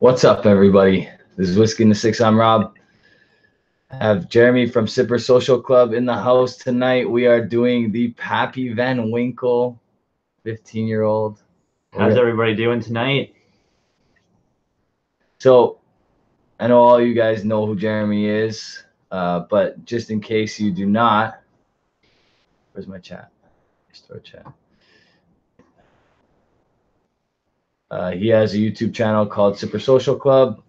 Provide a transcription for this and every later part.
What's up, everybody? This is Whiskey in the Six. I'm Rob. I have Jeremy from Sipper Social Club in the house tonight. We are doing the Pappy Van Winkle 15-year-old. How's everybody doing tonight? So, I know all you guys know who Jeremy is, but just in case you do not, where's my chat? Store chat. He has a YouTube channel called Sipper Social Club,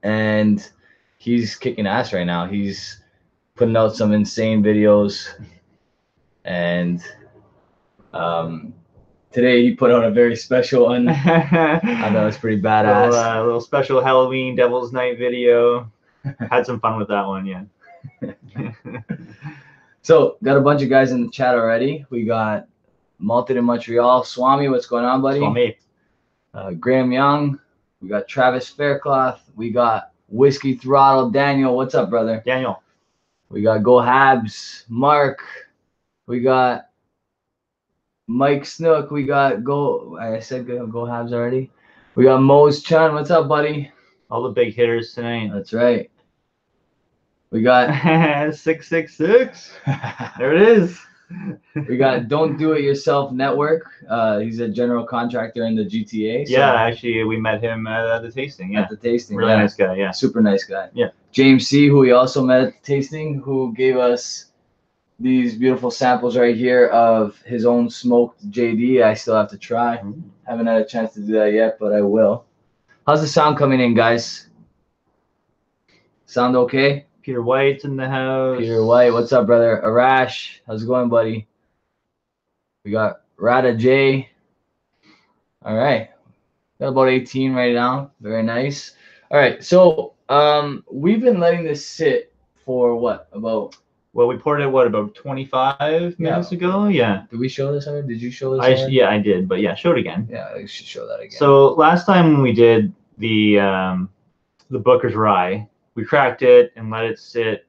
and he's kicking ass right now. He's putting out some insane videos, and today he put out a very special one. I thought it was pretty badass. A little special Halloween Devil's Night video. Had some fun with that one, yeah. So, got a bunch of guys in the chat already. We got Malted in Montreal. Swami, what's going on, buddy? Swami. Graham Young. We got Travis Faircloth. We got Whiskey Throttle. Daniel, what's up, brother? Daniel. We got Go Habs. Mark. We got Mike Snook. We got I said Go Habs already. We got Mose Chun. What's up, buddy? All the big hitters tonight. That's right. We got 666. There it is. We got Don't Do It Yourself Network. He's a general contractor in the GTA. So yeah, actually, we met him at the tasting. Yeah, at the tasting. Really nice guy. Yeah, super nice guy. Yeah. James C., who we also met at the tasting, who gave us these beautiful samples right here of his own smoked JD. I still have to try. Haven't had a chance to do that yet, but I will. How's the sound coming in, guys? Sound okay? Peter White's in the house. Peter White, what's up, brother? Arash, how's it going, buddy? We got Rada J. All right. Got about 18 right now. Very nice. All right. So we've been letting this sit for what? Well, we poured it, about 25 minutes ago? Yeah. Did we show this already? Did you show this Yeah, I did. But yeah, show it again. Yeah, I should show that again. So last time when we did the Booker's Rye, we cracked it and let it sit,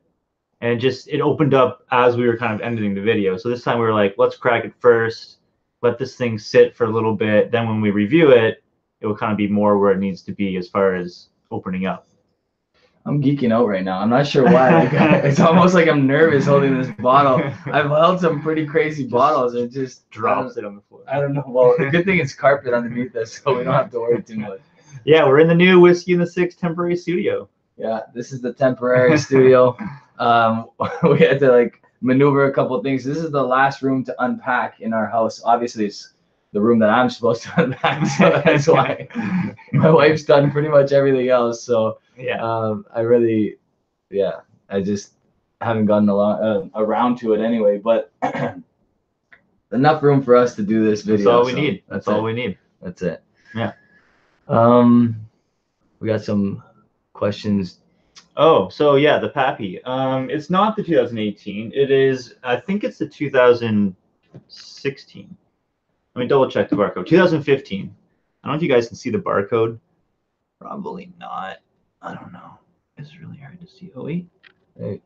and it opened up as we were kind of ending the video. So this time we were like, let's crack it first, let this thing sit for a little bit. Then when we review it, it will kind of be more where it needs to be as far as opening up. I'm geeking out right now. I'm not sure why. It's almost like I'm nervous holding this bottle. I've held some pretty crazy bottles and it just drops it on the floor. I don't know. Well, the good thing it's carpet underneath us, so we don't have to worry too much. Yeah, we're in the new Whiskey in the Six temporary studio. Yeah, this is the temporary studio. We had to maneuver a couple of things. This is the last room to unpack in our house. Obviously, it's the room that I'm supposed to unpack, so that's why my wife's done pretty much everything else. So yeah, I just haven't gotten around to it anyway. But enough room for us to do this video. That's all we need. That's all we need. That's it. Yeah. We got some questions. Oh, so yeah, the Pappy. It's not the 2018. It is, I think it's the 2016. Let me double check the barcode. 2015. I don't know if you guys can see the barcode. Probably not. I don't know. It's really hard to see. Oh, wait. There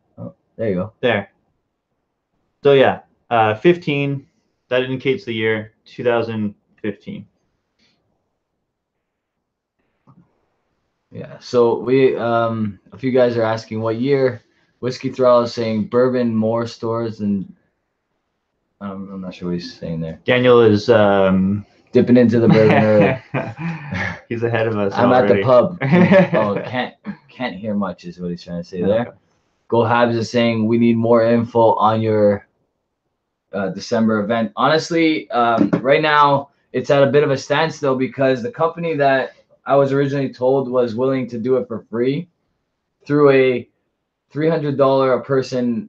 you go. There. So yeah, 15. That indicates the year 2015. Yeah, so we a few guys are asking what year. Whiskey Throttle is saying bourbon more stores than I'm not sure what he's saying there. Daniel is dipping into the bourbon early. He's ahead of us. I'm already. at the pub. Oh, can't hear much is what he's trying to say there. Okay. Go Habs is saying we need more info on your December event. Honestly, right now it's at a bit of a standstill because the company that I was originally told was willing to do it for free threw a $300 a person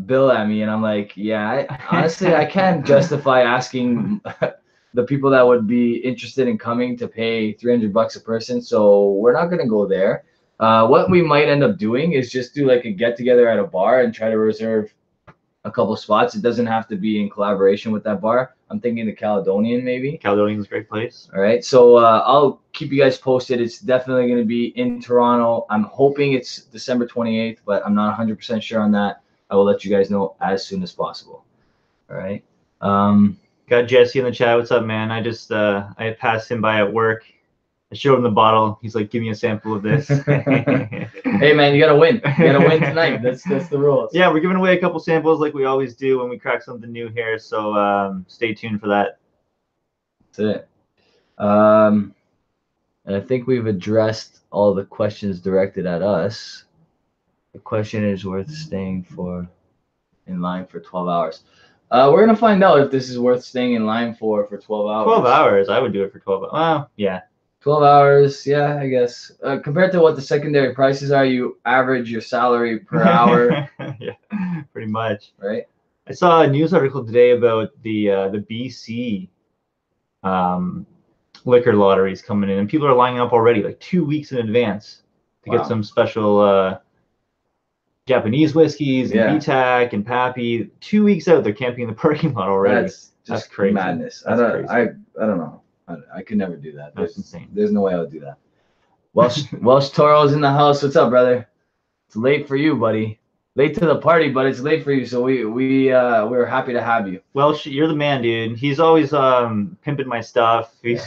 bill at me, and I'm like, yeah, honestly, I can't justify asking the people that would be interested in coming to pay $300 a person, so we're not gonna go there. What we might end up doing is just do like a get together at a bar and try to reserve a couple spots. It doesn't have to be in collaboration with that bar. I'm thinking the Caledonian, maybe. Caledonian's a great place. All right, so I'll keep you guys posted. It's definitely going to be in Toronto. I'm hoping it's December 28th, but I'm not 100% sure on that. I will let you guys know as soon as possible. All right. Got Jesse in the chat. What's up, man? I passed him by at work. I showed him the bottle. He's like, give me a sample of this. Hey man, you gotta win. You gotta win tonight. That's the rules. Yeah, we're giving away a couple samples like we always do when we crack something new here. So stay tuned for that. That's it. And I think we've addressed all the questions directed at us. The question is worth staying in line for 12 hours. We're gonna find out if this is worth staying in line for 12 hours. 12 hours. I would do it for 12 hours. Well, yeah. 12 hours, yeah, I guess. Compared to what the secondary prices are, you average your salary per hour. Yeah, pretty much. Right? I saw a news article today about the BC liquor lotteries coming in, and people are lining up already, like 2 weeks in advance, to get some special Japanese whiskeys and BTAC and Pappy. 2 weeks out, they're camping in the parking lot already. That's crazy. Madness. That's crazy. I don't know. I could never do that. That's insane. There's no way I would do that. Welsh Toro's in the house. What's up, brother? It's late for you, buddy. Late to the party, but it's late for you. So we're happy to have you. Welsh, you're the man, dude. He's always pimping my stuff. He's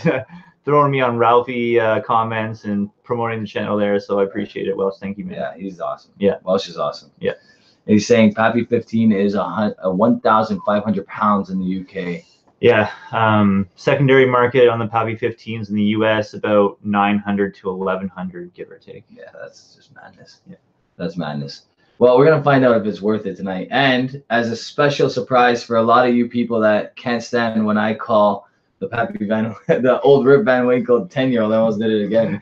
throwing me on Ralphie comments and promoting the channel there. So I appreciate it, Welsh. Thank you, man. Yeah, he's awesome. Yeah, Welsh is awesome. Yeah. He's saying Pappy 15 is 1,500 pounds in the UK. Yeah, secondary market on the Pappy 15s in the US about 900 to 1,100, give or take. Yeah, that's just madness. Yeah, that's madness. Well, we're gonna find out if it's worth it tonight. And as a special surprise for a lot of you people that can't stand when I call the Pappy the old Rip Van Winkle 10-year-old, I almost did it again.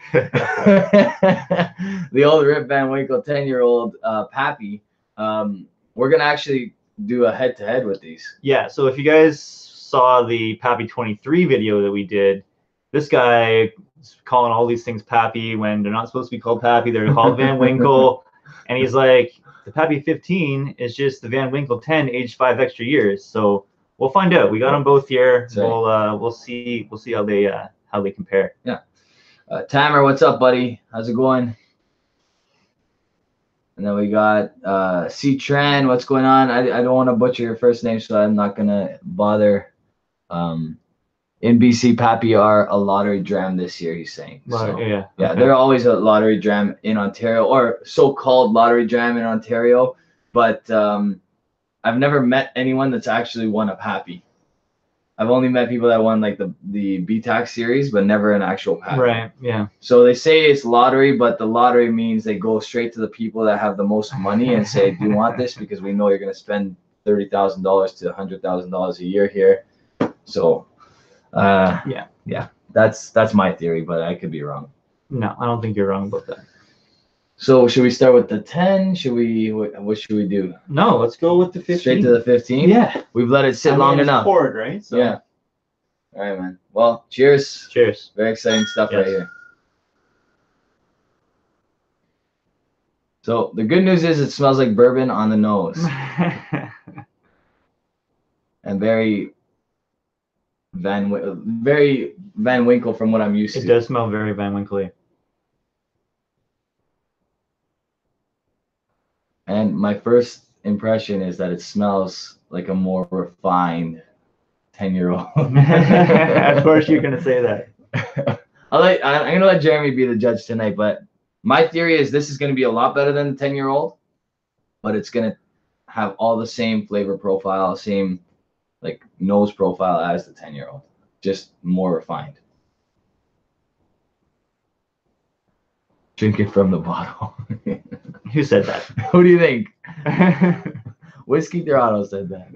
The old Rip Van Winkle 10-year-old Pappy. We're gonna actually do a head-to-head with these. Yeah. So if you guys saw the Pappy 23 video that we did, this guy is calling all these things Pappy when they're not supposed to be called Pappy. They're called Van Winkle. And he's like, the Pappy 15 is just the Van Winkle 10 aged 5 extra years. So we'll find out. We got them both here. Right. We'll see how they compare. Yeah. Tamer, what's up, buddy? How's it going? And then we got C-Tran. What's going on? I don't want to butcher your first name, so I'm not gonna bother. In BC, Pappy are a lottery dram this year, he's saying. So, yeah. Yeah, they're always a lottery dram in Ontario, or so-called lottery dram in Ontario. But I've never met anyone that's actually won a Pappy. I've only met people that won like the BTAC series, but never an actual Pappy. Right, yeah. So they say it's lottery, but the lottery means they go straight to the people that have the most money and say, do you want this? Because we know you're going to spend $30,000 to $100,000 a year here. So, yeah, that's my theory, but I could be wrong. No, I don't think you're wrong about that. So should we start with the 10? What should we do? No, let's go with the 15. Straight to the 15? Yeah. We've let it sit long enough. Poured, right? So. Yeah. All right, man. Well, cheers. Cheers. Very exciting stuff right here. So the good news is it smells like bourbon on the nose. And very Van Winkle from what I'm used to. It does smell very Van Winkle-y. And my first impression is that it smells like a more refined 10-year-old. Of course you're going to say that. I'm going to let Jeremy be the judge tonight, but my theory is this is going to be a lot better than the 10-year-old, but it's going to have all the same flavor profile, same like nose profile as the 10-year-old, just more refined. Drink it from the bottle. Who said that? Who do you think? Whiskey Dorado said that.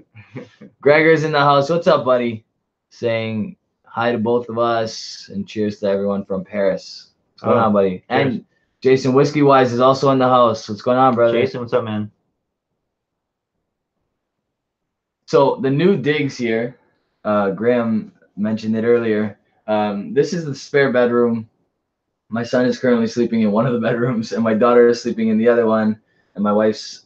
Gregor's in the house. What's up, buddy? Saying hi to both of us and cheers to everyone from Paris. What's going on, buddy? Cheers. And Jason Whiskey Wise is also in the house. What's going on, brother? Jason, what's up, man? So the new digs here, Graham mentioned it earlier. This is the spare bedroom. My son is currently sleeping in one of the bedrooms, and my daughter is sleeping in the other one, and my wife's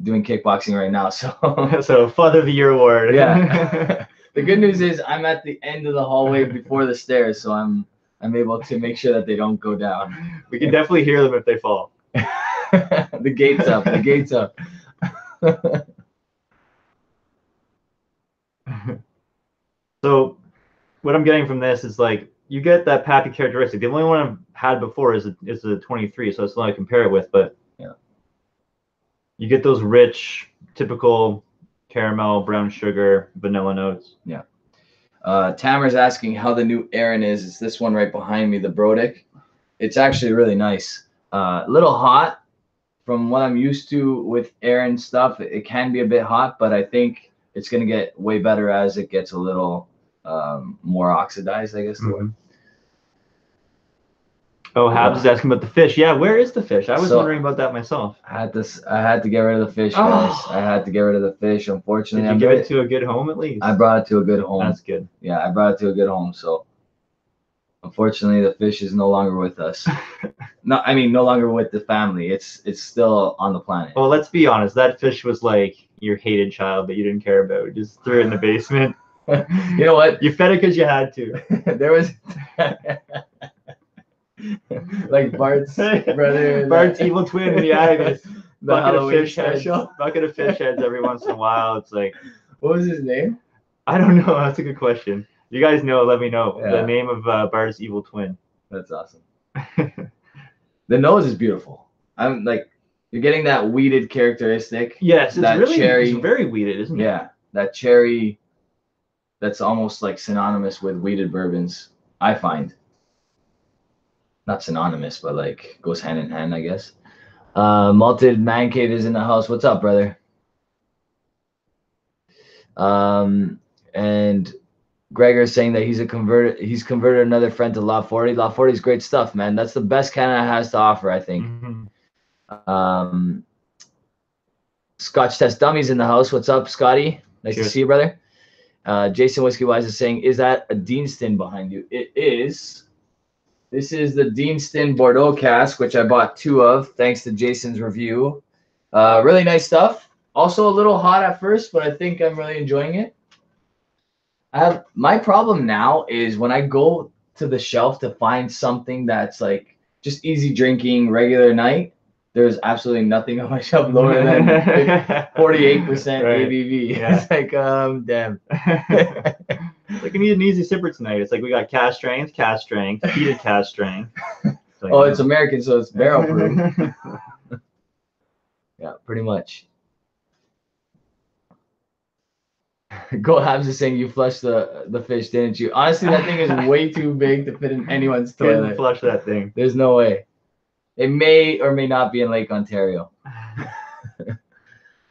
doing kickboxing right now. So Father of the Year award. Yeah. The good news is I'm at the end of the hallway before the stairs, so I'm able to make sure that they don't go down. We can definitely hear them if they fall. The gate's up. The gate's up. So what I'm getting from this is like you get that Pappy characteristic. The only one I've had before is the 23, so it's not to compare it with, but yeah, you get those rich, typical caramel, brown sugar, vanilla notes. Yeah. Tamer's asking how the new Aaron is. It's this one right behind me, the Brodick. It's actually really nice. A little hot from what I'm used to with Aaron stuff. It can be a bit hot, but I think it's going to get way better as it gets a little more oxidized, I guess. Mm-hmm. Oh, Habs is asking about the fish. Yeah, where is the fish? I was wondering about that myself. I had to get rid of the fish, guys. I had to get rid of the fish. Unfortunately, did you give it to a good home at least? I brought it to a good home. That's good. Yeah, I brought it to a good home. So, unfortunately, the fish is no longer with us. No, I mean no longer with the family. It's still on the planet. Well, let's be honest. That fish was like your hated child that you didn't care about. You just threw it in the basement. You know what? You fed it because you had to. There was. Like Bart's brother. Bart's evil twin in the Ivys. The Halloween special. Bucket of fish heads every once in a while. It's like, what was his name? I don't know. That's a good question. You guys know, let me know. Yeah. The name of Bart's evil twin. That's awesome. The nose is beautiful. I'm like, you're getting that weeded characteristic. Yes, that it's really cherry. It's very weeded, isn't it? Yeah, that cherry. That's almost like synonymous with weeded bourbons, I find. Not synonymous, but like goes hand in hand, I guess. Malted Man Cave is in the house. What's up, brother? And Gregor is saying that he's converted another friend to La 40. La 40 is great stuff, man. That's the best Canada has to offer, I think. Mm-hmm. Scotch Test Dummies in the house. What's up, Scotty? Nice to see you, brother. Jason Whiskey Wise is saying, is that a Deanston behind you? It is. This is the Deanston Bordeaux cask, which I bought 2 of, thanks to Jason's review. Really nice stuff. Also a little hot at first, but I think I'm really enjoying it. My problem now is when I go to the shelf to find something that's like just easy drinking, regular night, there's absolutely nothing on my shelf lower than 48% ABV. Yeah. It's like, damn. Like, we need an easy sipper tonight. It's like we got cask strength, heated cask strength. It's like, oh, it's American, so it's barrel proof. Yeah, pretty much. Go Habs is saying you flushed the fish, didn't you? Honestly, that thing is way too big to fit in anyone's toilet. Couldn't flush that thing. There's no way. It may or may not be in Lake Ontario.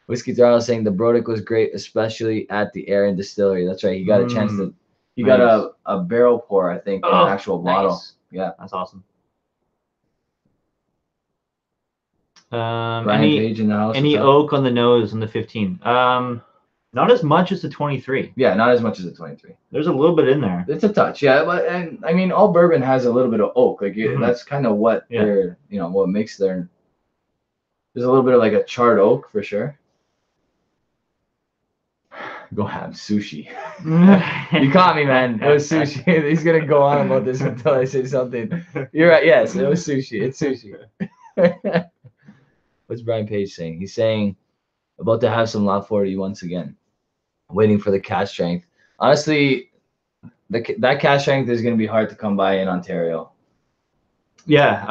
Whiskey Darrell saying the Brodick was great, especially at the Aaron Distillery. That's right. He got a chance to. He got a barrel pour, I think, in an actual bottle. Yeah, that's awesome. Brian Page in the house. Any oak on the nose on the 15? Not as much as the 23. Yeah, not as much as the 23. There's a little bit in there. It's a touch, yeah. But and I mean, all bourbon has a little bit of oak. Like that's kind of what they're, what makes their. There's a little bit of like a charred oak for sure. Go have sushi. You caught me, man. It was sushi. He's gonna go on about this until I say something. You're right. Yes, it was sushi. It's sushi. What's Brian Page saying? He's saying about to have some La 40 once again. Waiting for the cask strength. Honestly, that cask strength is gonna be hard to come by in Ontario. Yeah,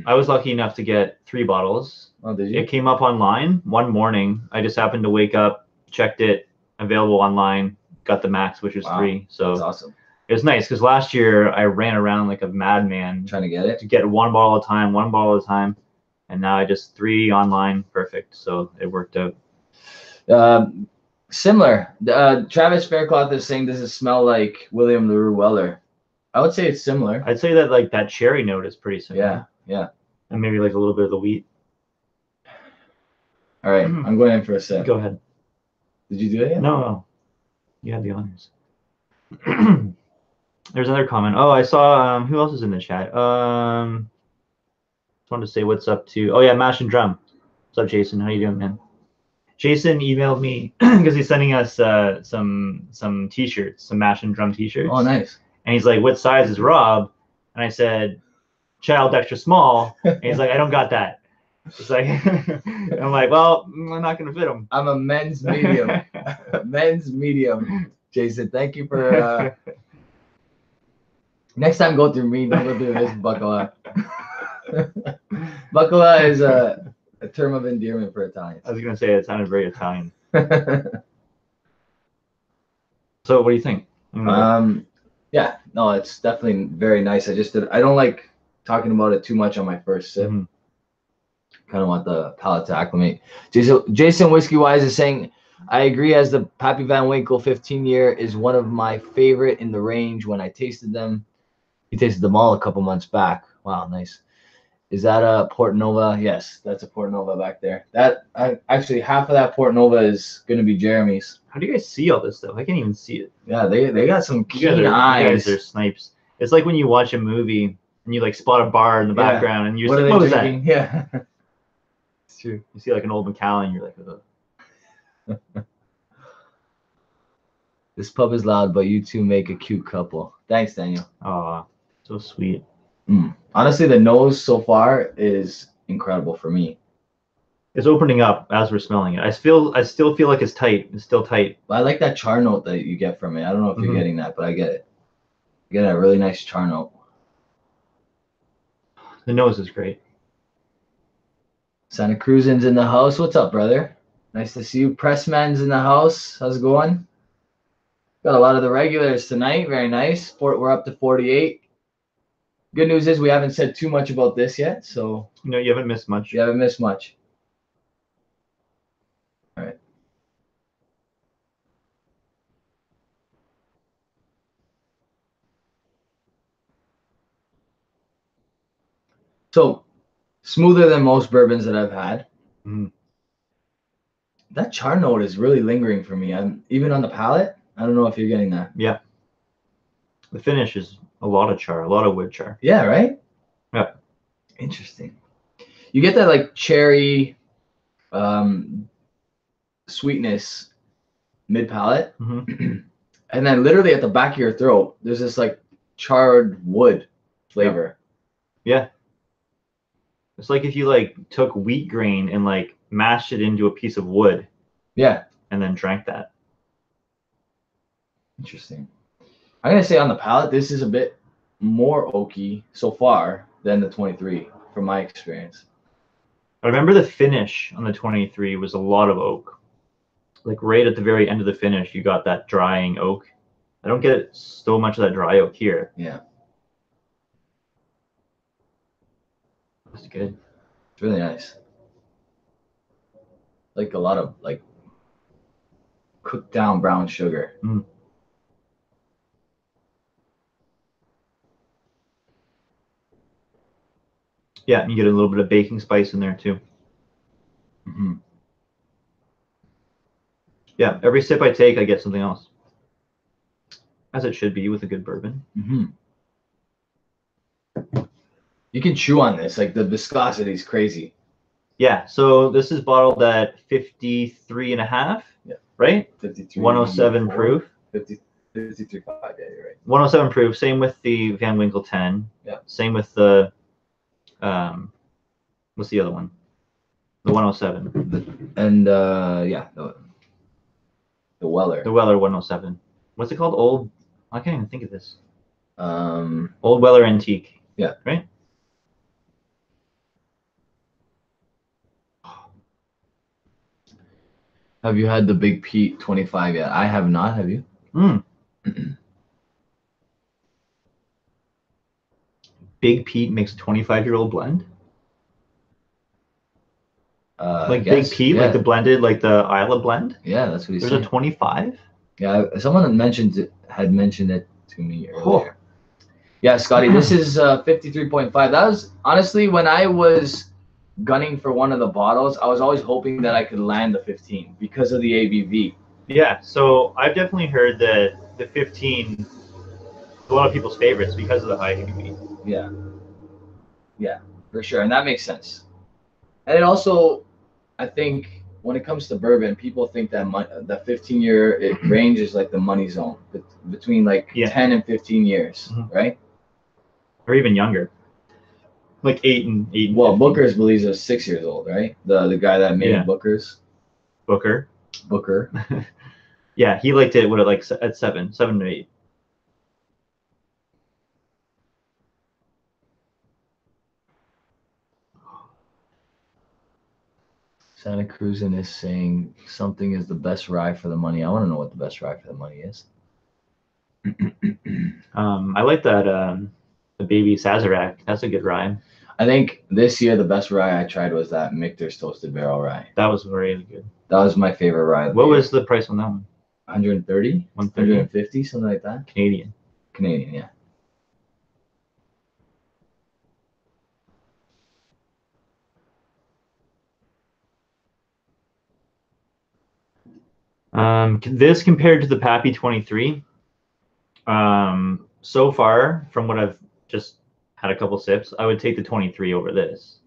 I was lucky enough to get 3 bottles. Oh, did you? It came up online one morning. I just happened to wake up, checked it, available online, got the max, which was 3. So that's awesome. It was nice because last year I ran around like a madman trying to get it. To get 1 bottle at a time, and now I just 3 online, perfect. So it worked out. Similar. Travis Faircloth is saying, does it smell like William LaRue Weller? I would say it's similar. I'd say that like that cherry note is pretty similar. Yeah. And maybe like a little bit of the wheat. All right, I'm going in for a sip. Go ahead. Did you do it yet? No. You had the honors. There's another comment. Oh, I saw, who else is in the chat? Just wanted to say what's up to, oh yeah, Mash and Drum. What's up, Jason? How you doing, man? Jason emailed me because he's sending us some t-shirts, some Mash and Drum t-shirts. Oh, nice. And he's like, what size is Rob? And I said, child extra small. And he's like, I don't got that. It's like, I'm like, well, I'm not going to fit him. I'm a men's medium. Men's medium. Jason, thank you for Next time, go through me. Don't go through this Bacala. Bacala is a term of endearment for Italians. I was gonna say it sounded very Italian. So what do you think? Yeah, no, it's definitely very nice. I don't like talking about it too much on my first sip. Mm-hmm. Kind of want the palate to acclimate. Jason Whiskey Wise is saying, I agree, as the Pappy Van Winkle 15-year is one of my favorite in the range when I tasted them. He tasted them all a couple months back. Wow, nice. Is that a Port Nova? Yes, that's a Port Nova back there. Actually, half of that Port Nova is going to be Jeremy's. How do you guys see all this stuff? I can't even see it. Yeah, they got some keen eyes. You guys are eyes. snipes. It's like when you watch a movie and you like spot a bar in the background and you're What like, are what they was drinking? that? Yeah. It's true. You see like an old Macallan, you're like, ugh. This pub is loud, but you two make a cute couple. Thanks, Daniel. Aw, so sweet. Honestly, the nose so far is incredible for me. It's opening up as we're smelling it. I still feel like it's tight. It's still tight. But I like that char note that you get from it. I don't know if you're getting that, but I get it. You get a really nice char note. The nose is great. Santa Cruzan's in the house. What's up, brother? Nice to see you. Pressman's in the house. How's it going? Got a lot of the regulars tonight. Very nice. We're up to 48. Good news is we haven't said too much about this yet, so you haven't missed much. You haven't missed much. All right. So smoother than most bourbons that I've had. That char note is really lingering for me. I'm even on the palate. I don't know if you're getting that. Yeah. The finish is a lot of char, a lot of wood char. Yeah, right? Yeah. Interesting. You get that like cherry sweetness mid palate. And then literally at the back of your throat, there's this like charred wood flavor. Yeah. It's like if you like took wheat grain and like mashed it into a piece of wood. Yeah. And then drank that. Interesting. I'm going to say on the palate, this is a bit more oaky so far than the 23 from my experience. I remember the finish on the 23 was a lot of oak. Like right at the very end of the finish, you got that drying oak. I don't get so much of that dry oak here. Yeah. That's good. It's really nice. Like a lot of like cooked down brown sugar. Yeah, and you get a little bit of baking spice in there too. Yeah, every sip I take, I get something else. As it should be with a good bourbon. You can chew on this. Like the viscosity is crazy. Yeah, so this is bottled at 53.5. Yeah. Right? 53. 107 proof. 53.5, yeah, you're right. 107 proof. Same with the Van Winkle 10. Yeah. Same with the, what's the other one? The 107. And yeah, the Weller. The Weller 107. What's it called? Old, I can't even think of this. Old Weller Antique. Yeah. Right? Have you had the Big Pete 25 yet? I have not. Have you? Big Pete makes a 25-year-old blend? Like yes, Big Pete, like the blended, like the Isla blend? Yeah, that's what he's saying. There's a 25? Yeah, someone had mentioned it to me earlier. Yeah, Scotty, this is 53.5. That was honestly when I was gunning for one of the bottles, I was always hoping that I could land the 15 because of the ABV. Yeah, so I've definitely heard that the 15 is a lot of people's favorites because of the high ABV. Yeah. Yeah, for sure. And that makes sense. And it also, I think, when it comes to bourbon, people think that the 15-year range is like the money zone between like 10 and 15 years, right? Or even younger. Like 8 and 8. Well, Booker's believes it's 6 years old, right? The guy that made Booker's. Booker. Yeah, he liked it at 7 to 8. Santa Cruzan is saying something is the best rye for the money. I want to know what the best rye for the money is. I like that the baby Sazerac. That's a good rye. I think this year the best rye I tried was that Michter's Toasted Barrel rye. That was really good. That was my favorite rye. What was the price on that one? 130? 150, something like that. Canadian. Canadian, yeah. This compared to the Pappy 23, so far from what I've just had a couple sips, I would take the 23 over this.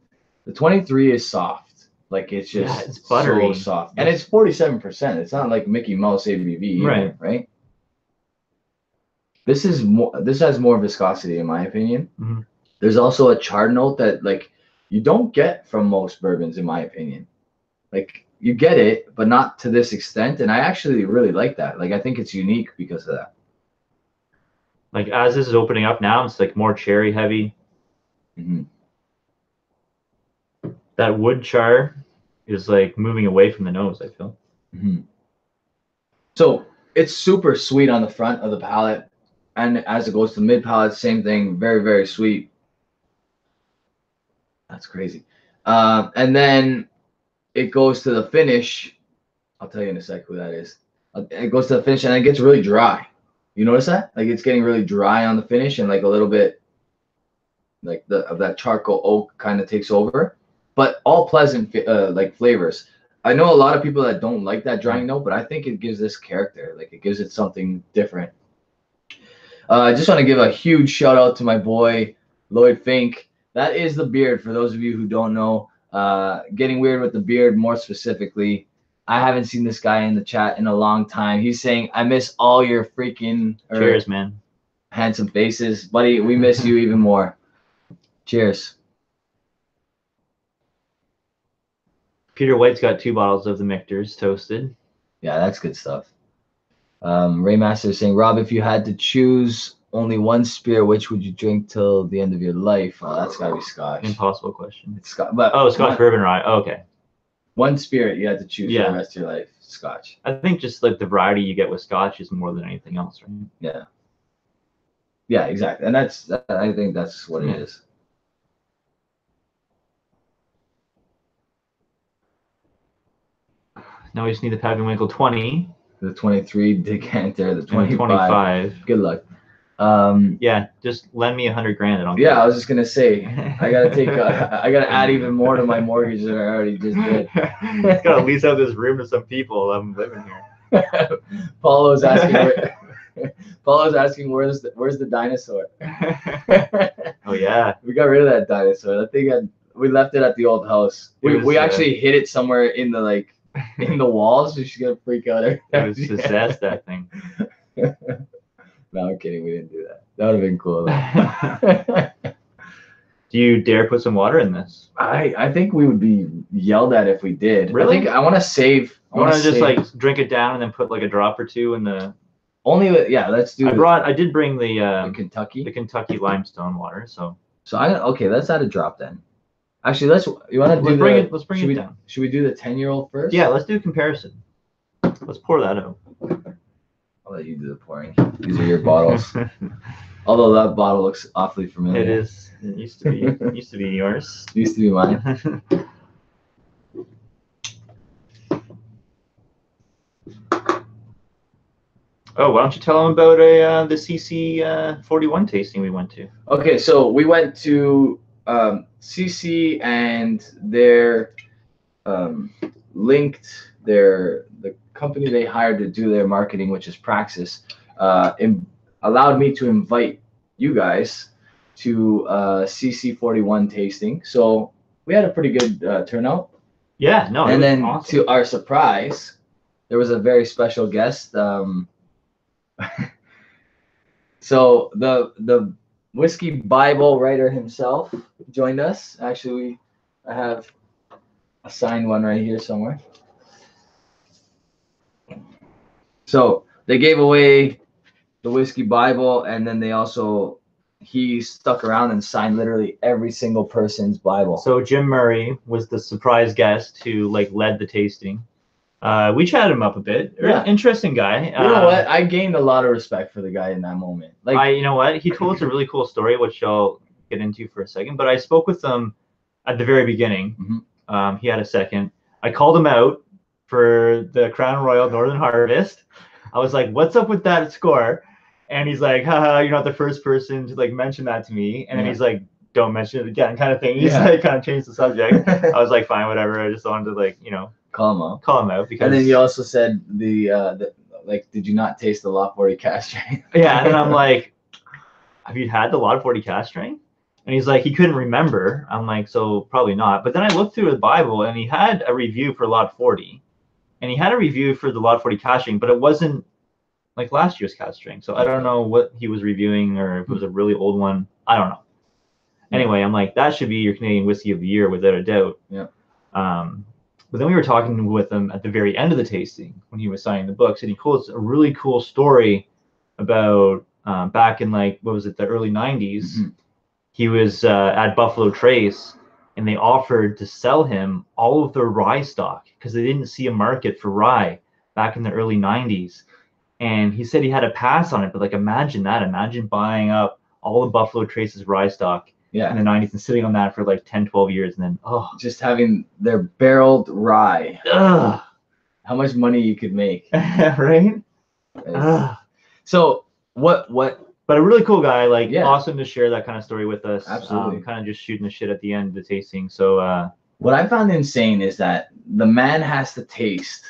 The 23 is soft. Like it's just it's buttery. So soft. And it's 47%. It's not like Mickey Mouse ABV either, right? This is more, this has more viscosity in my opinion. Mm-hmm. There's also a char note that like you don't get from most bourbons in my opinion. Like you get it, but not to this extent. And I actually really like that. Like I think it's unique because of that. Like as this is opening up now, it's like more cherry heavy. Mm-hmm. That wood char is like moving away from the nose, I feel. Mm-hmm. So it's super sweet on the front of the palate. And as it goes to mid palate, same thing, very, very sweet. That's crazy. And then it goes to the finish. I'll tell you in a sec who that is. It goes to the finish and it gets really dry. You notice that? Like it's getting really dry on the finish and like a little bit like of that charcoal oak kind of takes over. But all pleasant like flavors. I know a lot of people that don't like that drying note, but I think it gives this character. Like it gives it something different. I just want to give a huge shout out to my boy Lloyd Fink. That is the beard for those of you who don't know. Getting weird with the beard more specifically. I haven't seen this guy in the chat in a long time. He's saying, I miss all your freaking cheers, man. Handsome faces. Buddy, we miss you even more. Cheers. Peter White's got 2 bottles of the Michter's toasted. Yeah, that's good stuff. Raymaster is saying, Rob, if you had to choose only one spirit, which would you drink till the end of your life? Oh, that's got to be Scotch. Impossible question. It's Scotch. But Scotch bourbon rye. Oh, okay. One spirit you had to choose for the rest of your life. Scotch. I think just like the variety you get with Scotch is more than anything else, right? Yeah. Yeah, exactly. And I think that's what it is. Now we just need the Pappy Van Winkle 20. The 23 decanter, the 25. Good luck. Yeah, just lend me $100,000 and I'll I was just gonna say I gotta add even more to my mortgage than I already just did. Gotta lease out this room to some people. I'm living here. Paulo's asking where's the dinosaur? Oh yeah. We got rid of that dinosaur. I think we left it at the old house. We actually hid it somewhere in the in the walls. She's gonna freak out. It was possessed, that thing. No, I'm kidding. We didn't do that. That would have been cool. Do you dare put some water in this? I think we would be yelled at if we did. Really? I want to save. I want to just like drink it down and then put like a drop or two in the. Let's do. I did bring the Kentucky limestone water. So let's add a drop then. Actually, let's bring it down. Should we do the 10-year-old first? Yeah, let's do a comparison. Let's pour that out. I'll let you do the pouring. These are your bottles. Although that bottle looks awfully familiar. It is. It used to be yours. Used to be mine. Oh, why don't you tell them about the CC 41 tasting we went to? Okay, so we went to CC and their linked the company they hired to do their marketing, which is Praxis, allowed me to invite you guys to CC 41 tasting. So we had a pretty good turnout. Yeah, no. And then awesome. To our surprise, there was a very special guest. So the Whiskey Bible writer himself joined us. Actually, I have a signed one right here somewhere. So they gave away the Whiskey Bible, and then they also he stuck around and signed literally every single person's Bible. So Jim Murray was the surprise guest who like led the tasting. We chatted him up a bit. Yeah. Interesting guy. You know what? I gained a lot of respect for the guy in that moment. Like, you know what? He told us a really cool story, which I'll get into for a second. But I spoke with him at the very beginning. Mhm. He had a second. I called him out for the Crown Royal Northern Harvest. I was like, "What's up with that score?" And he's like, "Haha, you're not the first person to like mention that to me." And then he's like, "Don't mention it again," kind of thing. He's like, kind of changed the subject. I was like, "Fine, whatever." I just wanted to like, you know, call him out because. And then you also said like, did you not taste the Lot 40 cask strength? Yeah, and then I'm like, "Have you had the Lot 40 cask strength?" And he's like, he couldn't remember. I'm like, so probably not. But then I looked through the Bible, and he had a review for Lot 40, and he had a review for the Lot 40 cask strength, but it wasn't like last year's cask strength. So I don't know what he was reviewing, or if it was a really old one. I don't know. Anyway, I'm like, that should be your Canadian whiskey of the year without a doubt. Yeah. But then we were talking with him at the very end of the tasting when he was signing the books, and he told us a really cool story about back in like, what was it, the early 90s. Mhm. He was at Buffalo Trace, and they offered to sell him all of their rye stock because they didn't see a market for rye back in the early 90s. And he said he had a pass on it, but like, imagine that. Imagine buying up all of Buffalo Trace's rye stock in the 90s and sitting on that for like 10, 12 years, and then just having their barreled rye. Ugh. How much money you could make. Right? So what but a really cool guy, like awesome to share that kind of story with us. Absolutely. Kind of just shooting the shit at the end of the tasting. So what I found insane is that the man has to taste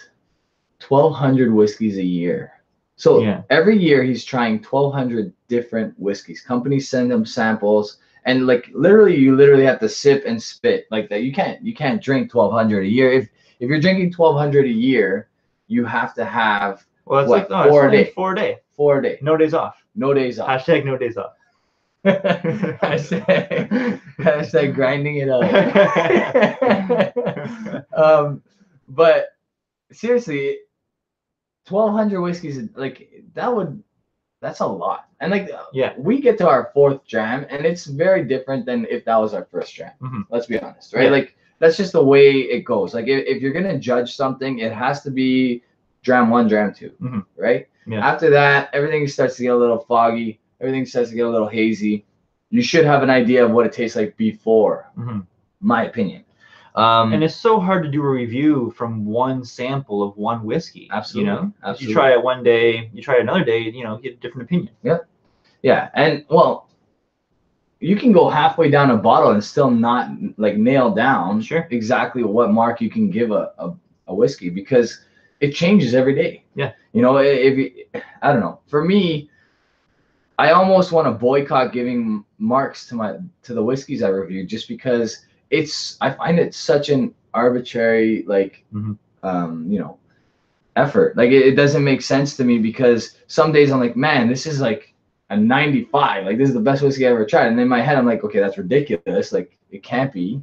1,200 whiskeys a year. So every year he's trying 1,200 different whiskeys. Companies send him samples, and like literally you have to sip and spit like that. You can't drink 1,200 a year. If you're drinking 1,200 a year, you have to have 4 days. 4 day. 4 days. No days off. No days off. Hashtag no days off. hashtag grinding it up. But seriously, 1,200 whiskeys, like that's a lot. And like we get to our 4th dram, and it's very different than if that was our 1st dram. Mm-hmm. Let's be honest, right? Like that's just the way it goes. Like if you're gonna judge something, it has to be dram 1, dram 2, right? Yeah. After that, everything starts to get a little foggy. Everything starts to get a little hazy. You should have an idea of what it tastes like before, my opinion. And it's so hard to do a review from one sample of one whiskey. Absolutely. You know? Absolutely. You try it one day, you try it another day, you know, get a different opinion. Yep. Yeah. And well, you can go halfway down a bottle and still not like nail down exactly what mark you can give a whiskey, because it changes every day. Yeah. You know, I don't know. For me, I almost want to boycott giving marks to the whiskeys I reviewed, just because I find it such an arbitrary like you know, effort. Like it doesn't make sense to me, because some days I'm like, man, this is like a 95. Like this is the best whiskey I ever tried. And in my head I'm like, okay, that's ridiculous. Like it can't be.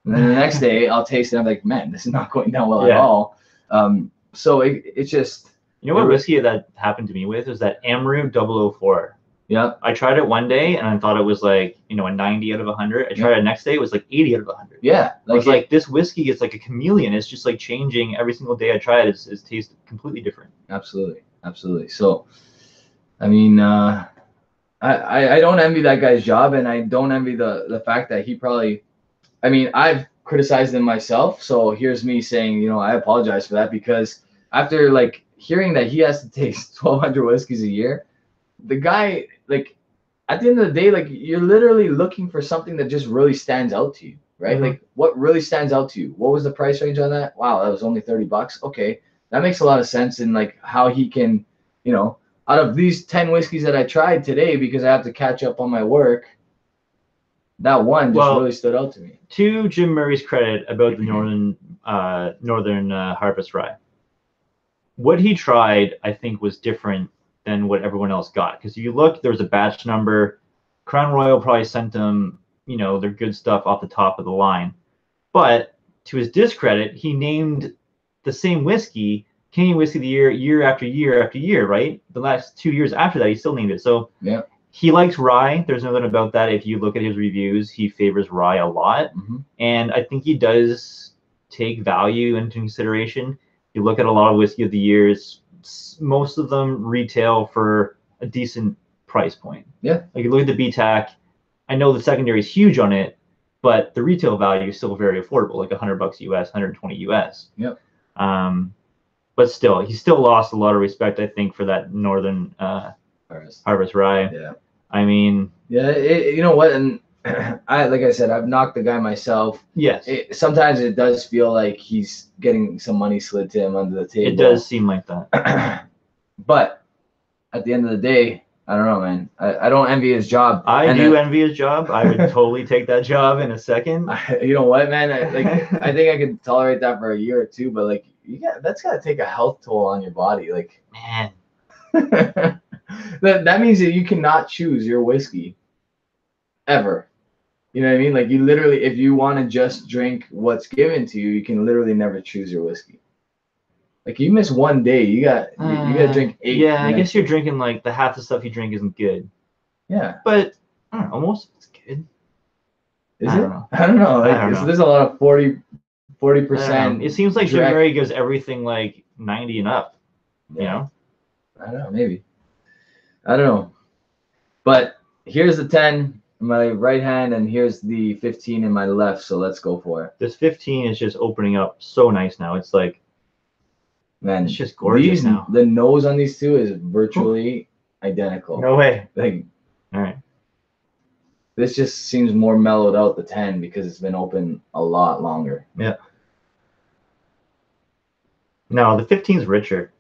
And then the next day I'll taste it. I'm like, man, this is not going down well at all. So it's just. You know what whiskey that happened to me with is that Amrut 004. Yeah. I tried it one day and I thought it was like, you know, a 90 out of 100. I tried it the next day, it was like 80 out of 100. Yeah. I was like, this whiskey is like a chameleon. It's just like changing every single day I try it. It tastes completely different. Absolutely. Absolutely. So, I mean, I don't envy that guy's job, and I don't envy the fact that he probably, I mean, I've criticized him myself. So here's me saying, you know, I apologize for that, because after like hearing that he has to taste 1,200 whiskeys a year, the guy, like, at the end of the day, like, you're literally looking for something that just really stands out to you, right? Like, what really stands out to you? What was the price range on that? Wow, that was only $30. Okay, that makes a lot of sense in like how he can, you know, out of these 10 whiskeys that I tried today, because I have to catch up on my work, that one just really stood out to me. To Jim Murray's credit about the Northern Harvest Rye, what he tried, I think, was different than what everyone else got. Because if you look, there was a batch number. Crown Royal probably sent them, you know, their good stuff off the top of the line. But to his discredit, he named the same whiskey Canadian Whiskey of the Year, year after year after year, right? The last 2 years after that, he still named it. So He likes rye. There's nothing about that. If you look at his reviews, he favors rye a lot. And I think he does take value into consideration. You look at a lot of whiskey of the years, most of them retail for a decent price point. Yeah. Like you look at the BTAC, I know the secondary is huge on it, but the retail value is still very affordable, like $100 US, 120 US. Yep. But still, he still lost a lot of respect, I think, for that Northern Harvest rye. Yeah. I mean, yeah, you know what? And like I said, I've knocked the guy myself. Yes. Sometimes it does feel like he's getting some money slid to him under the table. It does seem like that. But at the end of the day, I don't know, man. I don't envy his job. I do envy his job. I would totally take that job in a second. You know what, man? I think I could tolerate that for a year or two, but like, that's gotta take a health toll on your body. Like, man, that means that you cannot choose your whiskey ever. You know what I mean? Like, you literally, if you want to just drink what's given to you, you can literally never choose your whiskey. Like, you miss one day, you got to drink 8. Yeah, I guess you're drinking like the half the stuff you drink isn't good. Yeah, but I don't know, most of it's good. Is it? I don't know. Like, so there's a lot of 40%. It seems like Distillery gives everything like 90 and up. Yeah. You know? I don't know, maybe. I don't know. But here's the 10 in my right hand, and here's the 15 in my left. So let's go for it. This 15 is just opening up so nice now. It's like, man, it's just gorgeous now. The nose on these two is virtually identical. No way. Like, all right. This just seems more mellowed out, the 10, because it's been open a lot longer. Yeah. No, the 15 is richer.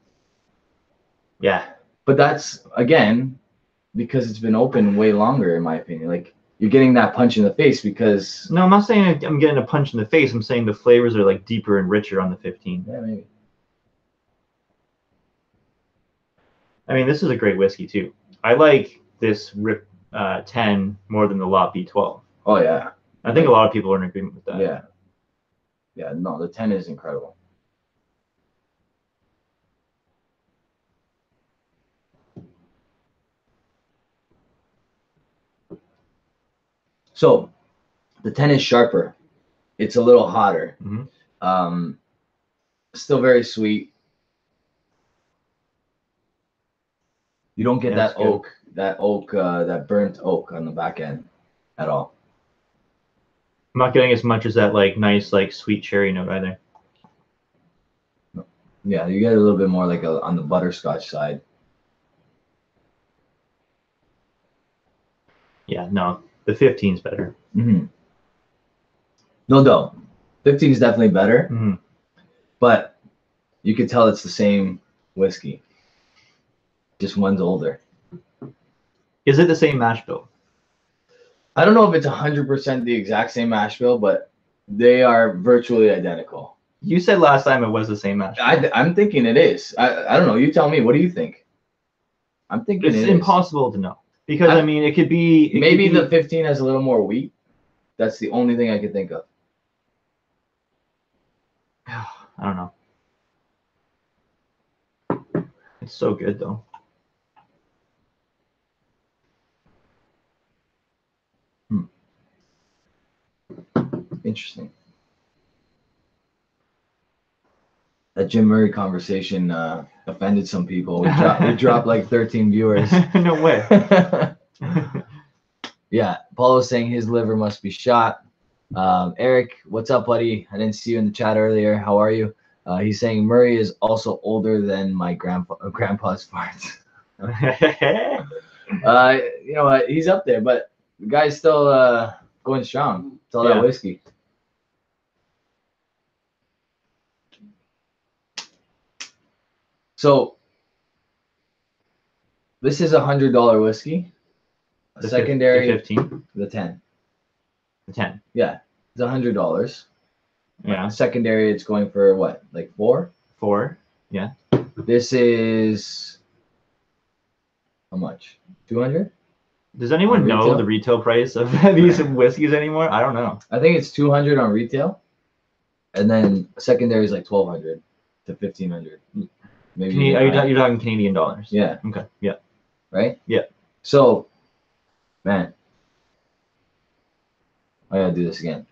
Yeah. But that's, again, because it's been open way longer, in my opinion. Like, you're getting that punch in the face because... No, I'm not saying I'm getting a punch in the face. I'm saying the flavors are, like, deeper and richer on the 15. Yeah, maybe. I mean, this is a great whiskey, too. I like this 10 more than the Lot B12. Oh, yeah. I think a lot of people are in agreement with that. Yeah. Yeah, no, the 10 is incredible. So, the 10 is sharper. It's a little hotter. Still very sweet. You don't get that burnt oak on the back end at all. I'm not getting as much as that like nice like sweet cherry note either. Yeah, you get a little bit more like on the butterscotch side. Yeah, no, the 15's better. No doubt. 15 is definitely better, but you could tell it's the same whiskey. Just one's older. Is it the same mash bill? I don't know if it's 100% the exact same mash bill, but they are virtually identical. You said last time it was the same mash bill. I'm thinking it is. I don't know. You tell me. What do you think? I'm thinking it's impossible to know. Because, I mean, it could be... Maybe the 15 has a little more wheat. That's the only thing I could think of. I don't know. It's so good, though. Interesting. That Jim Murray conversation offended some people. We dropped like 13 viewers. No way. Yeah, Paulo's saying his liver must be shot. Eric, what's up, buddy? I didn't see you in the chat earlier. How are you? He's saying Murray is also older than my grandpa's farts. You know what? He's up there, but the guy's still going strong. It's all that whiskey. So this is $100 whiskey. The secondary, the 15, the 10. The 10. Yeah, it's $100. Yeah. Secondary, it's going for what, like 4? 4. Yeah. This is how much? 200? Does anyone know the retail price of these whiskeys anymore? I don't know. I think it's 200 on retail, and then secondary is like 1,200 to 1,500. Maybe. You're talking Canadian dollars? Yeah. Okay. Yeah. Right. Yeah. So Man, I gotta do this again.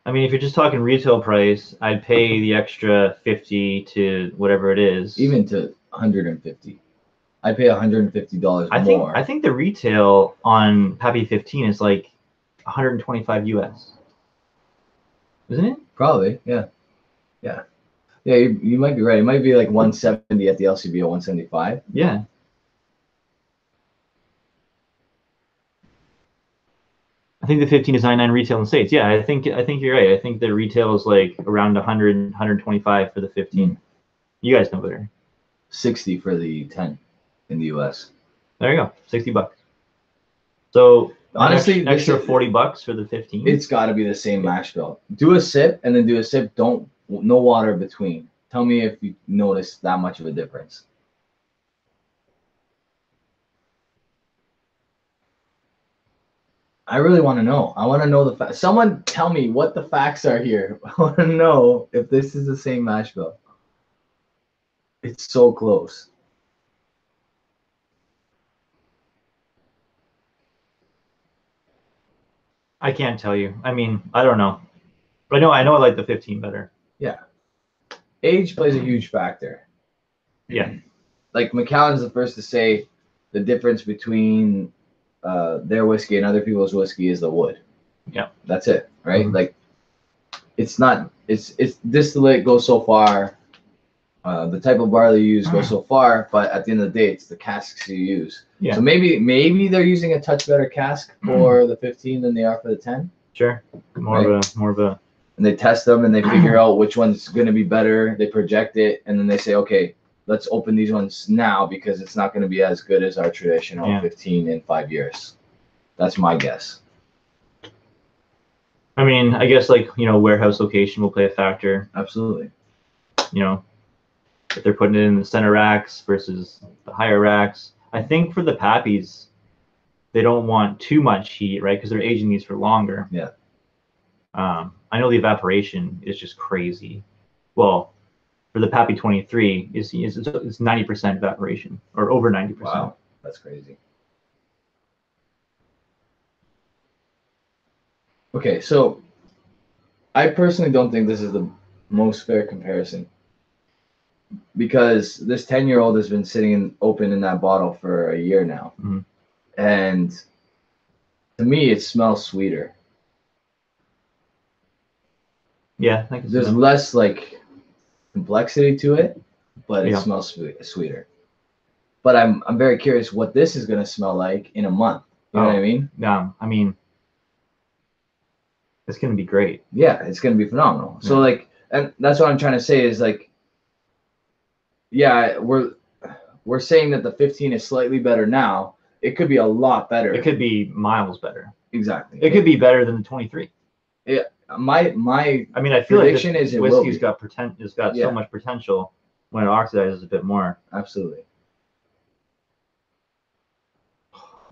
I mean, if you're just talking retail price, I'd pay the extra 50 to whatever it is. Even to 150. I pay $150 more. I think the retail on Pappy 15 is like 125 US. Isn't it? Probably, yeah. Yeah. Yeah, you might be right. It might be like 170 at the LCB or 175. Yeah. I think the 15 is 99 retail in the States. Yeah, I think you're right. I think the retail is like around 100, 125 for the 15. You guys know better. 60 for the 10 in the US. There you go. $60. So honestly, an extra $40 for the 15. It's got to be the same mash bill. Do a sip and then do a sip. No water between. Tell me if you notice that much of a difference. I really want to know. I want to know the facts. Someone tell me what the facts are here. I want to know if this is the same mash bill. It's so close. I can't tell you. I mean, I don't know. But I know I like the 15 better. Yeah. Age plays a huge factor. Yeah. Like Macallan's the first to say the difference between their whiskey and other people's whiskey is the wood. Yeah. That's it, right? Like it's distillate goes so far. The type of barley you use goes so far, but at the end of the day, it's the casks you use. Yeah. So maybe they're using a touch better cask for the 15 than they are for the 10. Sure. More of a. And they test them and they figure out which one's going to be better. They project it and then they say, okay, let's open these ones now because it's not going to be as good as our traditional 15 in 5 years. That's my guess. I mean, I guess warehouse location will play a factor. Absolutely. If they're putting it in the center racks versus the higher racks. I think for the Pappies, they don't want too much heat, right? Because they're aging these for longer. Yeah. I know the evaporation is just crazy. Well, for the Pappy 23, it's 90% evaporation or over 90%. Wow, that's crazy. Okay, so I personally don't think this is the most fair comparison because this 10-year-old has been sitting open in that bottle for a year now. And to me, it smells sweeter. Yeah, there's less complexity to it, but it smells sweeter. But I'm very curious what this is gonna smell like in a month. You know what I mean? Yeah, I mean, it's gonna be great. Yeah, it's gonna be phenomenal. Yeah. So and that's what I'm trying to say is yeah, we're saying that the 15 is slightly better now. It could be a lot better. It could be miles better. Exactly. It could be better than the 23. Yeah. I mean, I feel prediction like this whiskey's got so much potential when it oxidizes a bit more. Absolutely.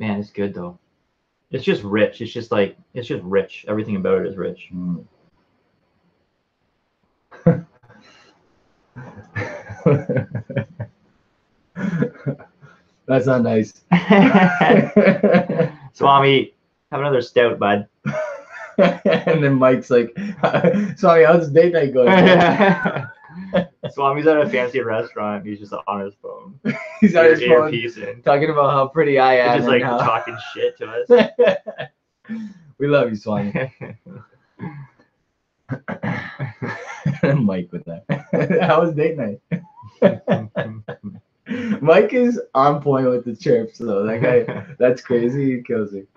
Man, it's good though. It's just rich. It's just rich. Everything about it is rich. That's not nice. Swami, have another stout, bud. And then Mike's like, "Sorry, how's date night going?" Swami's at a fancy restaurant. He's just on his phone. He's on his phone, talking about how pretty I am. He's just talking shit to us. We love you, Swami. Mike with that. How was date night? Mike is on point with the chirps, though. That guy, that's crazy. He kills me.